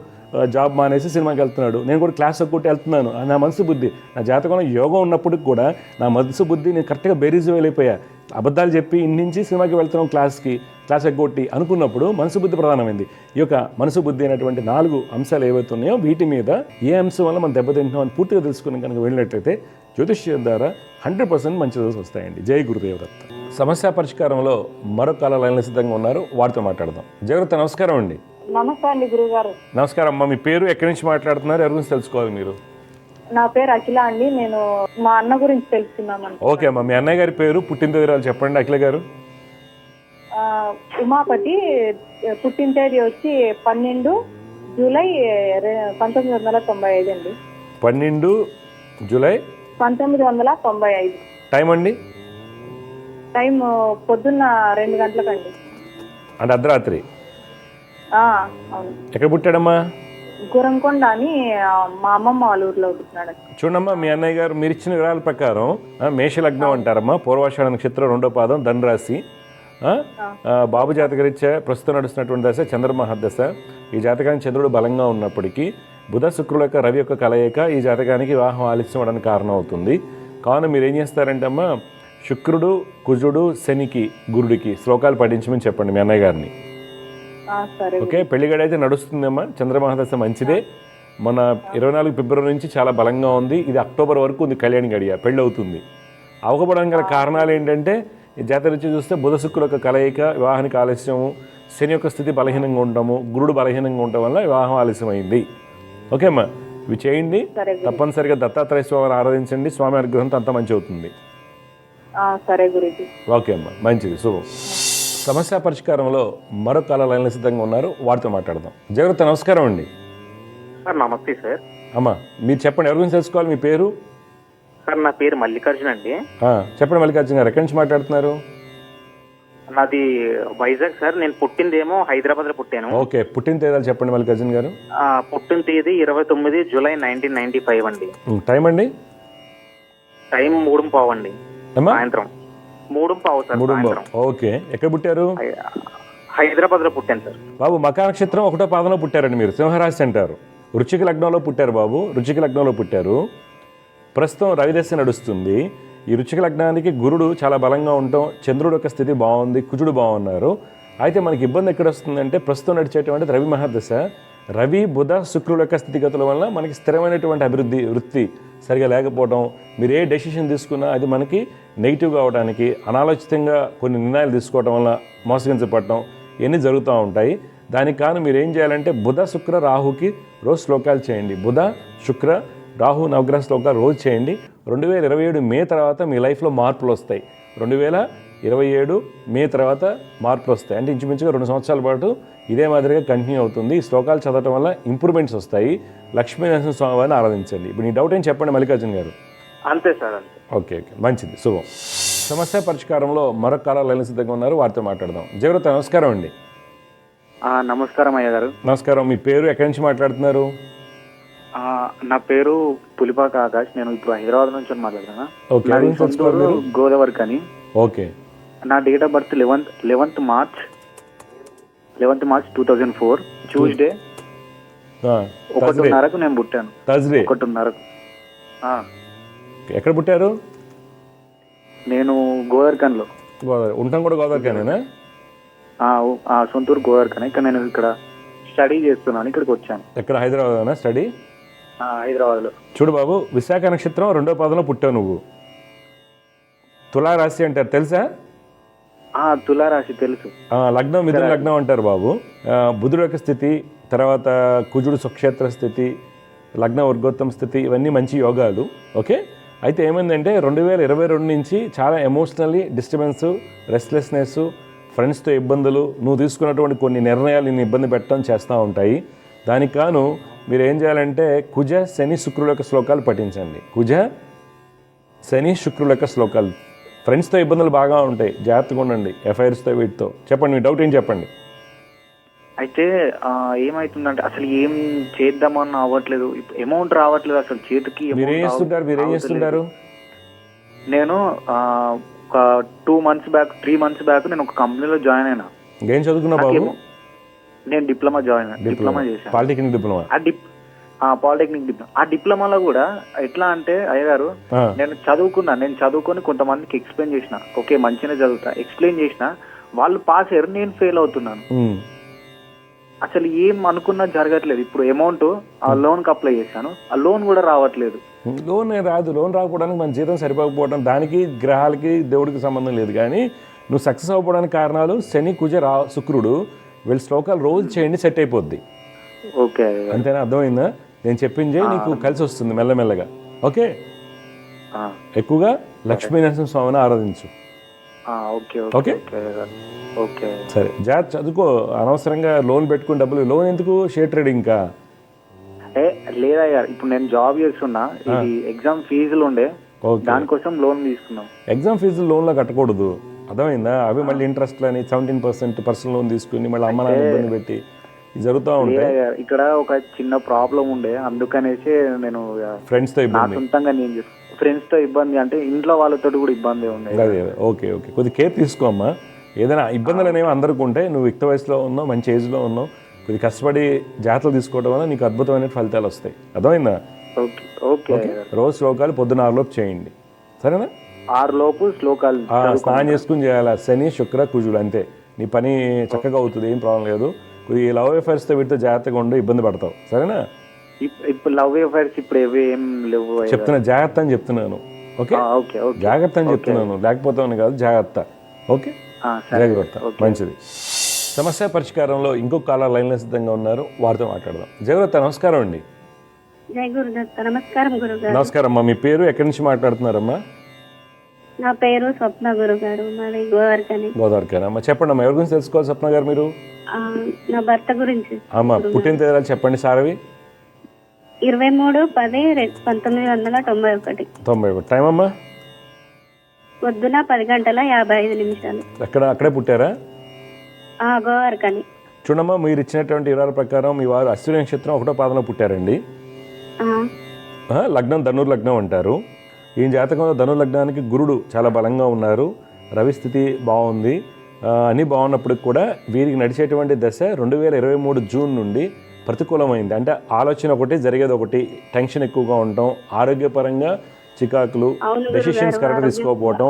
జాబ్ మానేసి సినిమాకి వెళ్తున్నాడు, నేను కూడా క్లాస్ ఒక్కటి వెళ్తున్నాను, నా మనసు బుద్ధి. నా జాతకంలో యోగం ఉన్నప్పటికి కూడా నా మనసు బుద్ధి నేను కరెక్ట్గా బేరీజు వెళ్ళిపోయా, అబద్ధాలు చెప్పి ఇంటి నుంచి సినిమాకి వెళ్తున్నాం క్లాస్ ఎగ్గొట్టి అనుకున్నప్పుడు మనసు బుద్ధి ప్రధానమైంది. ఈ యొక్క మనసు బుద్ధి అనేటువంటి 4 అంశాలు ఏవైతే ఉన్నాయో వీటి మీద ఏ అంశం వల్ల మనం దెబ్బతింటున్నాం అని పూర్తిగా తెలుసుకుని కనుక వెళ్ళినట్లయితే జ్యోతిష్యం ద్వారా 100% మంచి రోజులు వస్తాయండి. జై గురుదేవదత్త. సమస్య పరిష్కారంలో మరొక కాల లైన్లో సిద్ధంగా ఉన్నారు, వారితో మాట్లాడదాం. జయవృత్త నమస్కారం అండి. నమస్తే అండి గురుగారు. నమస్కారం అమ్మా. మీ పేరు, ఎక్కడి నుంచి మాట్లాడుతున్నారు, ఎవరి గురించి తెలుసుకోవాలి మీరు? నా పేరు అఖిల అండి. నేను మా అన్న గురించి తెలుసుకున్నాను. ఓకే అమ్మా, మీ అన్నయ్య గారి పేరు, పుట్టిన తేదీ చెప్పండి. అఖిల గారు. ఉమాపతి, పుట్టిన తేదీ వచ్చి 12 జూలై 1995 అండి. 12 జూలై 1995. టైం అండి? టైం పొద్దున్న 2 గంటలకండి. అంటే అర్ధరాత్రి? అవును. ఎక్కడ పుట్టాడమ్మా? గురంకొండ అని మా అమ్మమ్మ వాళ్ళ ఊర్లో పుట్టినాడు. చూడమ్మా, మీ అన్నయ్య గారు మీరు ఇచ్చిన వివరాల ప్రకారం మేషలగ్నం అంటారమ్మా, పూర్వాషాఢ నక్షత్రం 2వ పాదం, ధనురాశి. బాబు జాతకరీత్యా ప్రస్తుతం నడుస్తున్నటువంటి దశ చంద్రమహర్దశ. ఈ జాతకానికి చంద్రుడు బలంగా ఉన్నప్పటికీ బుధ శుక్రుల యొక్క రవి యొక్క కలయిక ఈ జాతకానికి వివాహం ఆలస్యం అవడానికి కారణం అవుతుంది. కావున మీరు ఏం చేస్తారంటే అమ్మా, శుక్రుడు, కుజుడు, శనికి, గురుడికి శ్లోకాలు పఠించమని చెప్పండి మీ అన్నయ్య గారిని. ఓకే, పెళ్లిగడ అయితే నడుస్తుందమ్మా. చంద్రమహర్దశ మంచిదే. మన 24 ఫిబ్రవరి నుంచి చాలా బలంగా ఉంది. ఇది అక్టోబర్ వరకు ఉంది కళ్యాణి గడియ, పెళ్ళి అవుతుంది. అవ్వకపోవడానికి గల కారణాలు ఏంటంటే ఈ జాతర రుచి చూస్తే బుధ శుక్రుల యొక్క కలయిక వివాహానికి ఆలస్యము, శని యొక్క స్థితి బలహీనంగా ఉండటము, గురుడు బలహీనంగా ఉండటం వల్ల వివాహం ఆలస్యమైంది. ఓకే అమ్మా, ఇవి చేయండి. తప్పనిసరిగా దత్తాత్రేయ స్వామిని ఆరాధించండి. స్వామి అనుగ్రహంతో అంత మంచి అవుతుంది. సరే గురుజీ. ఓకే అమ్మా, మంచిది, శుభం. సమస్య పరిష్కారంలో మరొక కాల లైన్లో సిద్ధంగా ఉన్నారు, వారితో మాట్లాడదాం. జయవృత్త నమస్కారం అండి. సార్ నమస్తే సార్. అమ్మా మీరు చెప్పండి, ఎవరి గురించి తెలుసుకోవాలి? మీ పేరు? సార్ నా పేరు మల్లికార్జున్ అండి. చెప్పండి మల్లికార్జున్ గారు, ఎక్కడి నుంచి మాట్లాడుతున్నారు? నాది వైజాగ్ సార్. నేను పుట్టిందేమో హైదరాబాద్ లో పుట్టాను. ఓకే, పుట్టిన తేదీలు చెప్పండి మల్లికార్జున్ గారు. పుట్టిన తేదీ 29 జూలై 1995 అండి. టైం అండి? టైం 3:15 అండి, సాయంత్రం 3:15 సార్, సాయంత్రం. ఓకే, ఎక్కడ పుట్టారు? హైదరాబాద్ లో పుట్టాను సార్. బాబు మకా నక్షత్రం 1వ పాదంలో పుట్టారండి మీరు, సింహరాశి అంటారు. వృశ్చిక లగ్నంలో పుట్టారు బాబు, వృశ్చిక లగ్నంలో పుట్టారు. ప్రస్తుతం రవిదశ నడుస్తుంది. ఈ వృశ్చిక లగ్నానికి గురుడు చాలా బలంగా ఉండటం, చంద్రుడు యొక్క స్థితి బాగుంది, కుజుడు బాగున్నారు. అయితే మనకి ఇబ్బంది ఎక్కడ వస్తుందంటే ప్రస్తుతం నడిచేటువంటి రవి మహాదశ, రవి బుధ శుక్రుల యొక్క స్థితిగతుల వల్ల మనకి స్థిరమైనటువంటి అభివృద్ధి వృత్తి సరిగా లేకపోవడం, మీరు ఏ డెసిషన్ తీసుకున్నా అది మనకి నెగిటివ్గా అవడానికి, అనాలోచితంగా కొన్ని నిర్ణయాలు తీసుకోవడం వల్ల మోసగించబడటం ఇవన్నీ జరుగుతూ ఉంటాయి. దానికి కాను మీరు ఏం చేయాలంటే బుధ శుక్ర రాహుకి రోజు శ్లోకాలు చేయండి. బుధ శుక్ర రాహు నవగ్రహ శ్లోకాలు రోజు చేయండి. 2027 మే తర్వాత మీ లైఫ్లో మార్పులు వస్తాయి. 2027 మే తర్వాత మార్పులు వస్తాయి. అంటే ఇంచుమించుగా 2 సంవత్సరాల పాటు ఇదే మాదిరిగా కంటిన్యూ అవుతుంది. ఈ శ్లోకాలు చదవటం వల్ల ఇంప్రూవ్మెంట్స్ వస్తాయి. లక్ష్మీనరసింహ స్వామి వారిని ఆరాధించండి. ఇప్పుడు నీ డౌట్ ఏం చెప్పండి మల్లికార్జున్ గారు. అంతే సార్, అంతే. ఓకే, మంచిది, శుభం. సమస్య పరిష్కారంలో మరొక కాల లైన్ సిద్ధంగా ఉన్నారు, వారితో మాట్లాడదాం. జయవృత నమస్కారం అండి. నమస్కారం అయ్య గారు. నమస్కారం. మీ పేరు, ఎక్కడి నుంచి మాట్లాడుతున్నారు? నా పేరు పులిపాక ఆకాష్. నేను ఇప్పుడు హైదరాబాద్ నుంచి మాట్లాడుతున్నా. ఓకే, గోదావరి కానీ. ఓకే, నా date of birth 11th March 2004 Tuesday 1:30కు నేను పుట్టాను. థర్స్డే 1:30కు. ఎక్కడ పుట్టారు? నేను గోదావరిఖన్లో. గోదావరి ఉంటాం కూడా గోదావరిఖనేనా? సొంతూరు గోదావరిఖనే. ఇక్కడ నేను ఇక్కడ స్టడీ చేస్తున్నాను, ఇక్కడికి వచ్చాను. ఎక్కడ? హైదరాబాద్ స్టడీ? హైదరాబాద్లో. చూడు బాబు, విశాఖ నక్షత్రం 2వ పాదంలో పుట్టావు నువ్వు. తులారాశి అంటారు, తెలుసా? తులారాశి తెలుసు. లగ్నం మిథున లగ్నం అంటారు బాబు. బుధుడు యొక్క స్థితి, తర్వాత కుజుడు సుక్షేత్ర స్థితి, లగ్న వర్గోత్తమ స్థితి, ఇవన్నీ మంచి యోగాలు. ఓకే, అయితే ఏమైందంటే 2022 నుంచి చాలా ఎమోషనల్లీ డిస్టర్బెన్స్, రెస్ట్లెస్నెస్, ఫ్రెండ్స్తో ఇబ్బందులు, నువ్వు తీసుకున్నటువంటి కొన్ని నిర్ణయాలు నిన్ను ఇబ్బంది పెట్టడం చేస్తూ ఉంటాయి. దానికి కాను మీరు ఏం చేయాలంటే కుజ శని శుక్రుల యొక్క శ్లోకాలు పఠించండి. కుజ శని శుక్రుల యొక్క శ్లోకాలు. ఫ్రెండ్స్తో ఇబ్బందులు బాగా ఉంటాయి, జాగ్రత్తగా ఉండండి. ఎఫ్ఐఆర్స్తో వీటితో. చెప్పండి, మీ డౌట్ ఏం చెప్పండి. అయితే ఏమైతుందంటే అసలు ఏం చేద్దామని అవ్వట్లేదు, అమౌంట్ రావట్లేదు అసలు చేతికి. మీరేం చేస్తుంటారు? నేను ఒక 2 months బ్యాక్ 3 months బ్యాక్ నేను ఒక కంపెనీలో జాయిన్ అయినా. ఏం చదువుకున్నా బాబు? నేను డిప్లొమా చేశాను. Polytechnic diploma. Polytechnic diploma. ఆ డిప్లొమాలో కూడా ఎట్లా అంటే అయ్యగారు ఆ, నేను చదువుకొని కొంతమందికి ఎక్స్ప్లెయిన్ చేసిన, ఓకే మంచిగా చదువుతా ఎక్స్ప్లెయిన్ చేసిన, వాళ్ళు పాస్ అయ్యారు, నేను ఫెయిల్ అవుతున్నాను. ఉమ్, అసలు ఏం అనుకున్నా జరగట్లేదు. ఇప్పుడు అమౌంట్ ఆ లోన్ కి అప్లై చేశాను, ఆ లోన్ కూడా రావట్లేదు. లోన్ రాదు. లోన్ రాకపోవడానికి మన జీతం సరిపోకపోవడం, దానికి గ్రహాలకి దేవుడికి సంబంధం లేదు. కానీ నువ్వు సక్సెస్ అవ్వడానికి కారణాలు శని, కుజ, శుక్రుడు, వీళ్ళ శ్లోకాలు రోజు చేయండి, సెట్ అయిపోద్ది. ఓకే అంతేనా? అర్థమైందా? నేను చెప్పిందే నీకు కలిసి వస్తుంది మెల్లమెల్లగా. ఓకే, ఎక్కువగా లక్ష్మీ నరసింహ స్వామిని ఆరాధించు. Okay okay? Okay okay. సరే, జాగ్రత్త చదువుకో. అనవసరంగా లోన్ పెట్టుకుని డబ్బులు, లోన్ ఎందుకు? షేర్ ట్రేడింగ్ ఇంకా లేదయ్యా, ఇప్పుడు నేను జాబ్ చేస్తున్నా, ఇది ఎగ్జామ్ ఫీజులు ఉండే, ఓకే. దానికోసం లోన్ తీసుకున్నాం. ఎగ్జామ్ ఫీజులు లోన్లో కట్టకూడదు, అర్థమైందా? అవి మళ్ళీ ఇంట్రెస్ట్ అని 17% పర్సనల్ లోన్ తీసుకుని మళ్ళీ అమ్మ నాన్న ఇబ్బంది పెట్టి జరుగుతూ ఉంటాయి. లేదయ్యా, ఇక్కడ ఒక చిన్న ప్రాబ్లం ఉండే, అందుకనేసి నేను ఫ్రెండ్స్తో నా ఇబ్బంది. సొంతంగా నేను ఫ్రెండ్స్ తో ఇబ్బంది అంటే ఇంట్లో వాళ్ళతో కూడా ఇబ్బంది ఉండే. అదే ఓకే ఓకే, కొద్దిగా కేర్ తీసుకోమ్మా. ఏదైనా ఇబ్బందులు అనేవి అందరికీ ఉంటాయి. నువ్వు యుక్త వయసులో ఉన్నావు, మంచి ఏజ్లో ఉన్నావు, కొద్దిగా కష్టపడి జాగ్రత్తలు తీసుకోవడం వల్ల నీకు అద్భుతమైన ఫలితాలు వస్తాయి. అర్థమైందా? Okay okay. రోజు శ్లోకాలు పొద్దున 6 లోపు చేయండి, సరేనా? 6 లోపు శ్లోకాలు స్నానం చేసుకుని చేయాలి. శని, శుక్ర, కుజుడు, అంతే. నీ పని చక్కగా అవుతుంది, ఏం ప్రాబ్లం లేదు. కొద్దిగా లవ్ అఫైర్స్తో వీటితో జాగ్రత్తగా ఉండి ఇబ్బంది పడతావు, సరేనా? ఇప్పుడు లవ్ అఫైర్స్ ఇప్పుడు ఏం లేవు. చెప్తున్నా, జాగ్రత్త అని చెప్తున్నాను. Okay, okay okay. జాగ్రత్త అని చెప్తున్నాను, లేకపోతే కాదు, జాగ్రత్త. ఓకే, జాగ్రత్త, మంచిది. సమస్య పరిష్కారంలో ఇంకొక కాలర్ లైన్లో సిద్ధంగా ఉన్నారు, వారితో మాట్లాడదాం. జయవ్రత, నమస్కారం అండి. జై గురుదత్త. నమస్కారం గురుగారు. నమస్కారం అమ్మా. మీ పేరు, ఎక్కడి నుంచి మాట్లాడుతున్నారమ్మా? నా పేరు స్వప్న గురుగారు, మాది గోవర్కని. గోదావరికేనా అమ్మా? చెప్పండి అమ్మా, ఎవరి గురించి తెలుసుకోవాలి స్వప్న గారు మీరు? నా భర్త గురించి. అమ్మా, పుట్టిన తేదీలు చెప్పండి సారవి. 23/10/1991. 91. టైం అమ్మా? పొద్దున 10:55. అక్కడే పుట్టారా? గోవర్కని. చూడమ్మా, మీరు ఇచ్చినటువంటి వివరాల ప్రకారం మీ వారు అశ్విని నక్షత్రం 1వ పాదంలో పుట్టారండి. లగ్నం ధనుర్లగ్నం అంటారు. ఈ జాతకంలో ధనుర్లగ్నానికి గురుడు చాలా బలంగా ఉన్నారు, రవి స్థితి బాగుంది, అన్నీ బాగున్నప్పటికి కూడా వీరికి నడిచేటువంటి దశ 2023 జూన్ నుండి ప్రతికూలమైంది. అంటే ఆలోచన ఒకటి, జరిగేది ఒకటి, టెన్షన్ ఎక్కువగా ఉండటం, ఆరోగ్యపరంగా చికాకులు, డెసిషన్స్ కరెక్ట్ తీసుకోకపోవటం,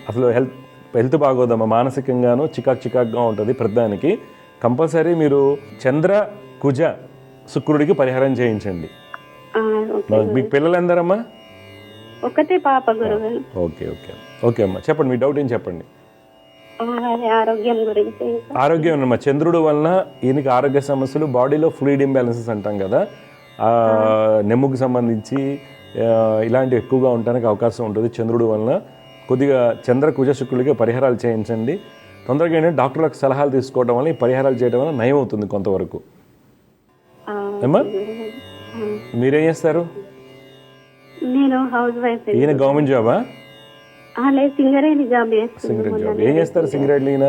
అసలు హెల్త్ బాగోదమ్మా, మానసికంగాను చికాకుగా ఉంటుంది. ప్రతిదానికి కంపల్సరీ మీరు చంద్ర, కుజ, శుక్రుడికి పరిహారం చేయించండి. మీకు పిల్లలు ఎందరమ్మా? ఒకటే పాప గురుగారు. ఓకే ఓకే ఓకే అమ్మా, చెప్పండి మీ డౌట్ ఏం చెప్పండి. ఆరోగ్యం గురించి. ఆరోగ్యం అమ్మా, చంద్రుడు వలన ఈయనకి ఆరోగ్య సమస్యలు, బాడీలో ఫ్లూయిడ్ ఇంబ్యాలెన్సెస్ అంటాం కదా, నెమ్ముకు సంబంధించి ఇలాంటివి ఎక్కువగా ఉండడానికి అవకాశం ఉంటుంది చంద్రుడు వలన. కొద్దిగా చంద్ర, కుజ, శుక్రుడికి పరిహారాలు చేయించండి. తొందరగా ఏంటంటే డాక్టర్లకు సలహాలు తీసుకోవడం వల్ల, ఈ పరిహారాలు చేయడం వల్ల నయం అవుతుంది కొంతవరకు. అమ్మా, మీరేం చేస్తారు? నేను హౌస్ వైఫ్. ఈయన గవర్నమెంట్ జాబా? Singareni job Singareni job. ఏం చేస్తారు సింగరేణి ఈయన?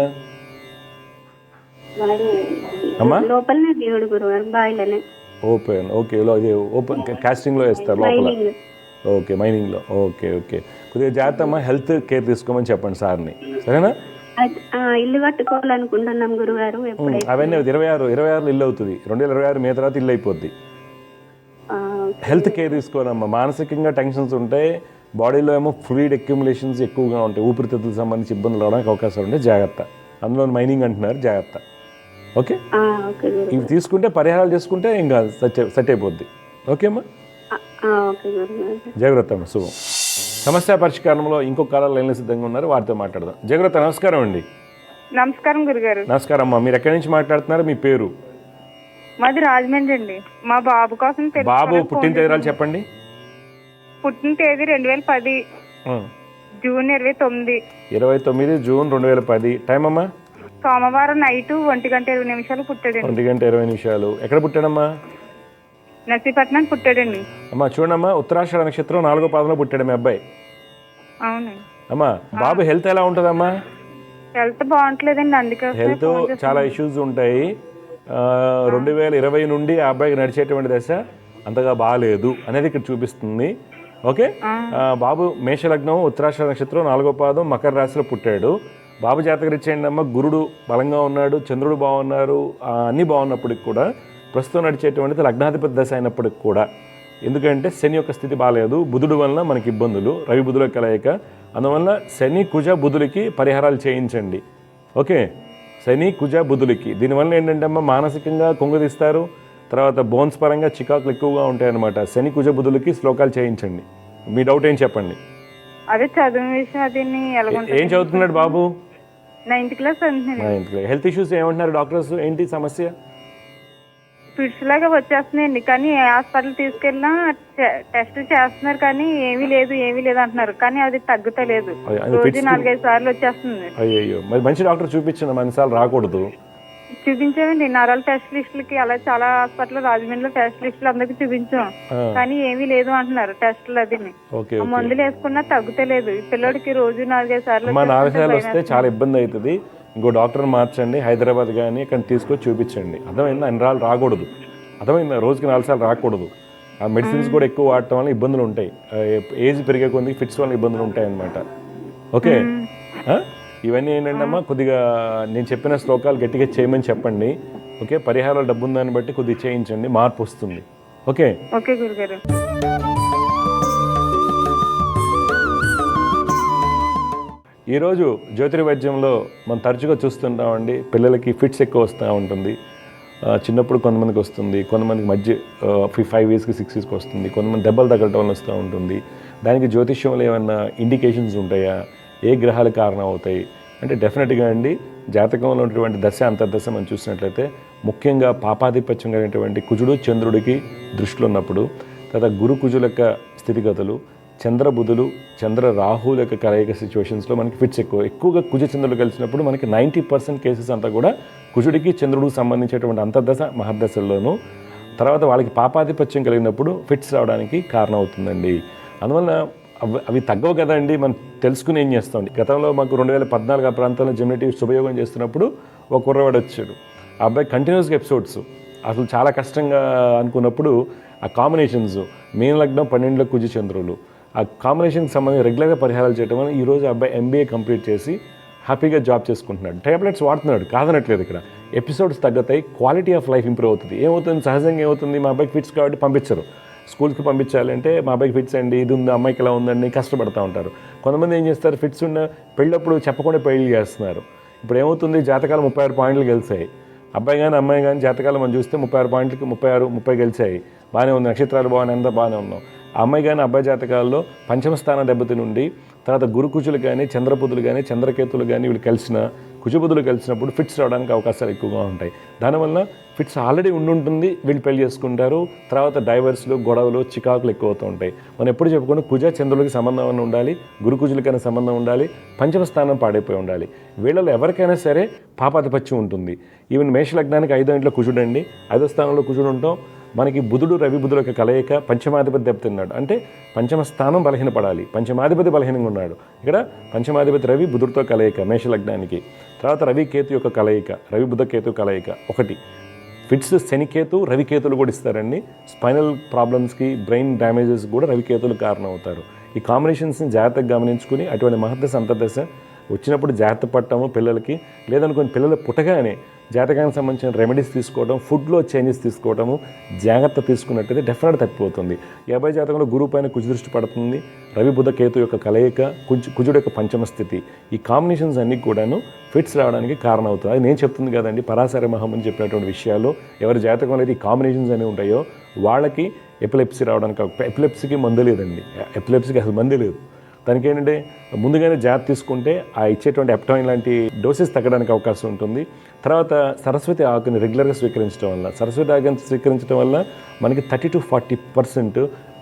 అమ్మా, లోపలనే దేవుడు గురువారు, బాయిలనే. ఓపెన్. ఓకే, ఇది ఓపెన్ కాస్టింగ్లో వేస్తారు లోపల. ఓకే, మైనింగ్లో. ఓకే ఓకే, కొద్దిగా జాగ్రత్త అమ్మా, హెల్త్ కేర్ తీసుకోమని చెప్పండి సార్ని, సరేనా? ఇల్లు కట్టుకోవాలనుకుంటున్నాం గురుగారు. అవన్నీ 26 ఇల్లు అవుతుంది. 2026 మే తర్వాత ఇల్లు అయిపోద్ది. హెల్త్ కేర్ తీసుకోనమ్మా. మానసికంగా టెన్షన్స్ ఉంటాయి, బాడీలో ఏమో ఫ్లూయిడ్ అక్యుములేషన్స్ ఎక్కువగా ఉంటాయి, ఊపిరితిత్తులకు సంబంధించి ఇబ్బందులు రావడానికి అవకాశం ఉంటాయి, జాగ్రత్త. అందులో మైనింగ్ అంటున్నారు, జాగ్రత్త. ఓకే, ఇవి తీసుకుంటే, పరిహారాలు చేసుకుంటే ఇంకా సెట్ అయిపోద్ది. ఓకే అమ్మా, జాగ్రత్త అమ్మ, శుభం. సమస్య పరిష్కారంలో ఇంకొక కాలం లైన్లో సిద్ధంగా ఉన్నారు, వారితో మాట్లాడదాం. జాగ్రత్త, నమస్కారం అండి. నమస్కారం గురుగారు. నమస్కారం అమ్మా, మీరు ఎక్కడి నుంచి మాట్లాడుతున్నారు? మీ పేరు? మాది రాజమండ్రి అండి. మా బాబు కోసం బాబు పుట్టిన తేదీలు చెప్పండి. పుట్టిన తేదీ 2010 జూన్ 29. 29 జూన్ 2010. టైం అమ్మా? సోమవారం నైట్ 1:20 పుట్టాడండి. 1:20. ఎక్కడ పుట్టాడమ్మా? నర్సీపట్నం పుట్టాడండి. అమ్మా చూడమ్మా, ఉత్తరాషాఢ నక్షత్రం 4వ పాదంలో పుట్టాడు మీ అబ్బాయి. అవునండి. అమ్మా, బాబు హెల్త్ ఎలా ఉంటుందమ్మా? హెల్త్ బాగుంటలేదండి, అందుకే హెల్త్ చాలా ఇష్యూస్ ఉంటాయి. 2020 నుండి ఆ అబ్బాయికి నడిచేటువంటి దశ అంతగా బాగాలేదు అనేది ఇక్కడ చూపిస్తుంది. ఓకే, బాబు మేషలగ్నం, ఉత్తరాషాఢ నక్షత్రం, 4వ పాదం, మకర రాశిలో పుట్టాడు. బాబు జాతకరీత్యా అమ్మ, గురుడు బలంగా ఉన్నాడు, చంద్రుడు బాగున్నారు, అన్నీ బాగున్నప్పటికి కూడా ప్రస్తుతం నడిచేటువంటిది లగ్నాధిపతి దశ అయినప్పటికి కూడా, ఎందుకంటే శని యొక్క స్థితి బాగాలేదు, బుధుడు వలన మనకి ఇబ్బందులు, రవి బుధుల కలయిక, అందువల్ల శని కుజ బుధులకి పరిహారాలు చేయించండి. ఓకే, శని కుజ బుధులకి దీనివల్ల ఏంటంటే అమ్మ మానసికంగా కుంగదీస్తారు, తర్వాత బోన్స్ పరంగా చికాకులు ఎక్కువగా ఉంటాయన్నమాట. శని కుజ బుధులకి శ్లోకాలు చేయించండి. మీ డౌట్ ఏం చెప్పండి? అదే చదువు విషయం అది ఏం చదువుతున్నాడు బాబు? 9th క్లాస్ అంటున్నాను. హెల్త్ ఇష్యూస్ ఏమంటున్నారు డాక్టర్స్? ఏంటి సమస్య? ఫిట్స్ లాగా వచ్చేస్తున్నాయండి, కానీ ఏ హాస్పిటల్ తీసుకెళ్ళినా టెస్ట్ చేస్తున్నారు కానీ ఏమీ లేదు అంటున్నారు, కానీ అది తగ్గుతలేదు. రోజు 4-5 సార్లు వచ్చేస్తుంది. అయ్యో, మరి మంచి డాక్టర్ చూపించండి, మనిసార్లు రాకూడదు. చూపించామండి నరాల టెస్ట్ లిస్టులకి, అలా చాలా హాస్పిటల్ రాజమండ్రిలో టెస్ట్ లిస్టులు అందరికి చూపించాం, కానీ ఏమీ లేదు అంటున్నారు టెస్టులు. అది మందులు వేసుకున్నా తగ్గుతలేదు. పిల్లడికి రోజు 4-5 సార్లు 4 సార్లు వస్తే చాలా ఇబ్బంది అవుతుంది. ఇంకో డాక్టర్ మార్చండి, హైదరాబాద్ కానీ ఇక్కడ తీసుకొచ్చి చూపించండి. అర్థమైందా? అన్ని రాళ్ళు రాకూడదు. అర్థమైందా? రోజుకి 4 సార్లు రాకూడదు. ఆ మెడిసిన్స్ కూడా ఎక్కువ వాడటం వల్ల ఇబ్బందులు ఉంటాయి. ఏజ్ పెరిగే కొద్దిగా ఫిట్స్ వల్ల ఇబ్బందులు ఉంటాయి అన్నమాట. ఓకే, ఇవన్నీ ఏంటంటమ్మా, కొద్దిగా నేను చెప్పిన శ్లోకాలు గట్టిగా చేయమని చెప్పండి. ఓకే, పరిహారాలు డబ్బు ఉందని బట్టి కొద్దిగా చేయించండి, మార్పు వస్తుంది. ఓకే ఓకే గురుగారు. ఈరోజు జ్యోతిర్వైద్యంలో మనం తరచుగా చూస్తుంటామండి, పిల్లలకి ఫిట్స్ ఎక్కువ వస్తూ ఉంటుంది. చిన్నప్పుడు కొంతమందికి వస్తుంది, కొంతమందికి మధ్య 5 ఇయర్స్కి 6 ఇయర్స్కి వస్తుంది, కొంతమంది దెబ్బలు తగ్గడం వల్ల వస్తూ ఉంటుంది. దానికి జ్యోతిష్యంలో ఏమైనా ఇండికేషన్స్ ఉంటాయా? ఏ గ్రహాలు కారణం అవుతాయి అంటే డెఫినెట్గా అండి, జాతకంలో ఉన్నటువంటి దశ అంతర్దశ మనం చూసినట్లయితే ముఖ్యంగా పాపాధిపత్యం కలిగినటువంటి కుజుడు చంద్రుడికి దృష్టిలో ఉన్నప్పుడు, తర్వాత గురు కుజుల యొక్క స్థితిగతులు, చంద్ర బుధులు చంద్ర రాహుల యొక్క కలయిక సిచ్యువేషన్స్లో మనకి ఫిట్స్ ఎక్కువగా కుజ చంద్రులు కలిసినప్పుడు మనకి 90% కేసెస్ అంతా కూడా కుజుడికి చంద్రుడికి సంబంధించేటువంటి అంతర్దశ మహర్దశల్లోనూ, తర్వాత వాళ్ళకి పాపాధిపత్యం కలిగినప్పుడు ఫిట్స్ రావడానికి కారణం అవుతుందండి. అందువల్ల అవి తగ్గవు కదండి, మనం తెలుసుకుని ఏం చేస్తాం. గతంలో మాకు 2014 ఆ ప్రాంతంలో జెమినీ శుభయోగం చేస్తున్నప్పుడు ఒక కుర్రవాడు వచ్చాడు. ఆ అబ్బాయి కంటిన్యూస్గా ఎపిసోడ్స్ అసలు చాలా కష్టంగా అనుకున్నప్పుడు ఆ కాంబినేషన్స్ మీన లగ్నం 12 కుజ చంద్రులు, ఆ కాంబినేషన్కి సంబంధించి రెగ్యులర్గా పరిహారాలు చేయడం వల్ల ఈరోజు అబ్బాయి MBA కంప్లీట్ చేసి హ్యాపీగా జాబ్ చేసుకుంటున్నాడు. టాబ్లెట్స్ వాడుతున్నాడు, కాదనట్లేదు. ఇక్కడ ఎపిసోడ్స్ తగ్గుతాయి, క్వాలిటీ ఆఫ్ లైఫ్ ఇంప్రూవ్ అవుతుంది. ఏమవుతుంది? సహజంగా ఏమవుతుంది, మా అబ్బాయికి ఫిట్స్ కాబట్టి పంపించరు. స్కూల్కి పంపించాలంటే మా అబ్బాయికి ఫిట్స్ అండి, ఇది ఉంది, అమ్మాయికి ఇలా ఉందండి, కష్టపడుతూ ఉంటారు. కొంతమంది ఏం చేస్తారు, ఫిట్స్ ఉన్న పెళ్ళప్పుడు చెప్పకుండా పెళ్ళి చేస్తున్నారు. ఇప్పుడు ఏమవుతుంది, జాతకాలు 36 పాయింట్లు గెలిచాయి. అబ్బాయి కానీ అమ్మాయి కానీ జాతకాలు మనం చూస్తే 36 పాయింట్లకి 30 గెలిచాయి. బాగానే ఉంది, నక్షత్రాలు బాగానే, అంతా బాగానే ఉన్నాం. ఆ అమ్మాయి కానీ అబ్బాయి జాతకాల్లో పంచమ స్థానం దెబ్బతి నుండి, తర్వాత గురుకుజులు కానీ చంద్రబుధులు కానీ చంద్రకేతులు కానీ వీళ్ళు కలిసిన కుజబుధులు కలిసినప్పుడు ఫిట్స్ రావడానికి అవకాశాలు ఎక్కువగా ఉంటాయి. దానివల్ల ఫిట్స్ ఆల్రెడీ ఉండుంటుంది, వీళ్ళు పెళ్లి చేసుకుంటారు, తర్వాత డైవర్స్లు, గొడవలు, చికాకులు ఎక్కువ అవుతూ ఉంటాయి. మనం ఎప్పుడు చెప్పుకుంటే కుజ చంద్రులకి సంబంధం ఉండాలి, గురుకుజులకైనా సంబంధం ఉండాలి, పంచమ స్థానం పాడైపోయి ఉండాలి. వీళ్ళలో ఎవరికైనా సరే పాపాధిపత్యం ఉంటుంది. ఈవెన్ మేషలగ్నానికి 5వ ఇంట్లో కుజుడు అండి, 5వ స్థానంలో కుజుడు ఉంటాం. మనకి బుధుడు రవి బుధుల యొక్క కలయిక, పంచమాధిపతి దెబ్బతిన్నాడు అంటే పంచమ స్థానం బలహీనపడాలి, పంచమాధిపతి బలహీనంగా ఉన్నాడు. ఇక్కడ పంచమాధిపతి రవి బుధుడితో కలయిక మేషలగ్నానికి, తర్వాత రవి కేతు యొక్క కలయిక, రవి బుధ కేతు కలయిక. ఒకటి ఫిట్స్ శనికేతు రవికేతులు కూడా ఇస్తారండి. స్పైనల్ ప్రాబ్లమ్స్కి, బ్రెయిన్ డ్యామేజెస్ కూడా రవికేతులు కారణం అవుతారు. ఈ కాంబినేషన్స్ని జాగ్రత్తగా గమనించుకుని అటువంటి మహర్దశ అంతర్దశ వచ్చినప్పుడు జాగ్రత్త పడటము పిల్లలకి, లేదనుకోని పిల్లలు పుట్టగానే జాతకానికి సంబంధించిన రెమెడీస్ తీసుకోవడం, ఫుడ్లో చేంజెస్ తీసుకోవడము, జాగ్రత్త తీసుకున్నట్టయితే డెఫినెట్ తప్పిపోతుంది. 50 జాతకంలో గురువు పైన కుజ దృష్టి పడుతుంది, రవి బుధ కేతు యొక్క కలయిక, కుజుడు యొక్క పంచమ స్థితి, ఈ కాంబినేషన్స్ అన్నీ కూడాను ఫిట్స్ రావడానికి కారణం అవుతుంది. అది నేను చెప్తుంది కదండి, పరాశర మహమ్మని చెప్పినటువంటి విషయాలు. ఎవరి జాతకంలో అయితే ఈ కాంబినేషన్స్ అనేవి ఉంటాయో వాళ్ళకి ఎపిలెప్సీ రావడానికి, ఎపిలెప్సీకి మందు లేదండి, ఎపిలెప్సీకి అసలు మందు లేదు. దానికి ఏంటంటే ముందుగానే జాగ్రత్త తీసుకుంటే ఆ ఇచ్చేటువంటి ఎప్టాయిన్ లాంటి డోసెస్ తగ్గడానికి అవకాశం ఉంటుంది. తర్వాత సరస్వతి ఆకుని రెగ్యులర్గా స్వీకరించడం వల్ల, సరస్వతి ఆకుని స్వీకరించడం వల్ల మనకి 30 to 40%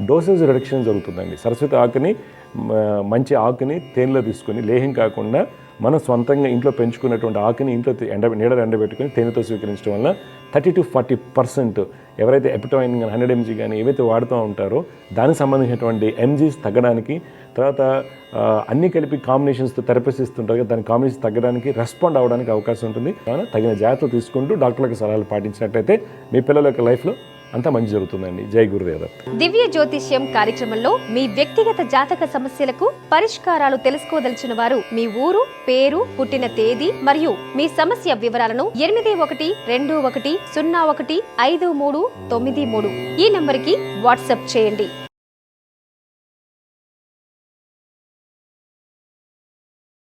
డోసేజ్ రిడక్షన్ జరుగుతుందండి. సరస్వతి ఆకుని, మంచి ఆకుని తేనెలో తీసుకొని, లేహం కాకుండా మనం సొంతంగా ఇంట్లో పెంచుకున్నటువంటి ఆకుని ఇంట్లో నీడ ఎండబెట్టుకుని తేనెతో స్వీకరించడం వల్ల 30 to 40% ఎవరైతే ఎపిటాయిన్ కానీ 100 mg కానీ ఏవైతే వాడుతూ ఉంటారో దానికి సంబంధించినటువంటి ఎంజీస్ తగ్గడానికి, తర్వాత అన్నీ కలిపి కాంబినేషన్స్తో థెరపీస్ ఇస్తుంటారు కదా, దాని కాంబినేషన్స్ తగ్గడానికి, రెస్పాండ్ అవ్వడానికి అవకాశం ఉంటుంది. తగిన జాగ్రత్తలు తీసుకుంటూ డాక్టర్లకు సలహాలు పాటించినట్టయితే మీ పిల్లల యొక్క లైఫ్లో అంతా మంచి జరుగుతుందండి. జై గురుదేవ. దివ్య జ్యోతిష్యం కార్యక్రమంలో మీ వ్యక్తిగత జాతక సమస్యలకు పరిష్కారాలు తెలుసుకోదలిచిన వారు మీ ఊరు, పేరు, పుట్టిన తేదీ మరియు మీ సమస్య వివరాలను 8121015393 ఈ నంబర్కి వాట్సాప్ చేయండి.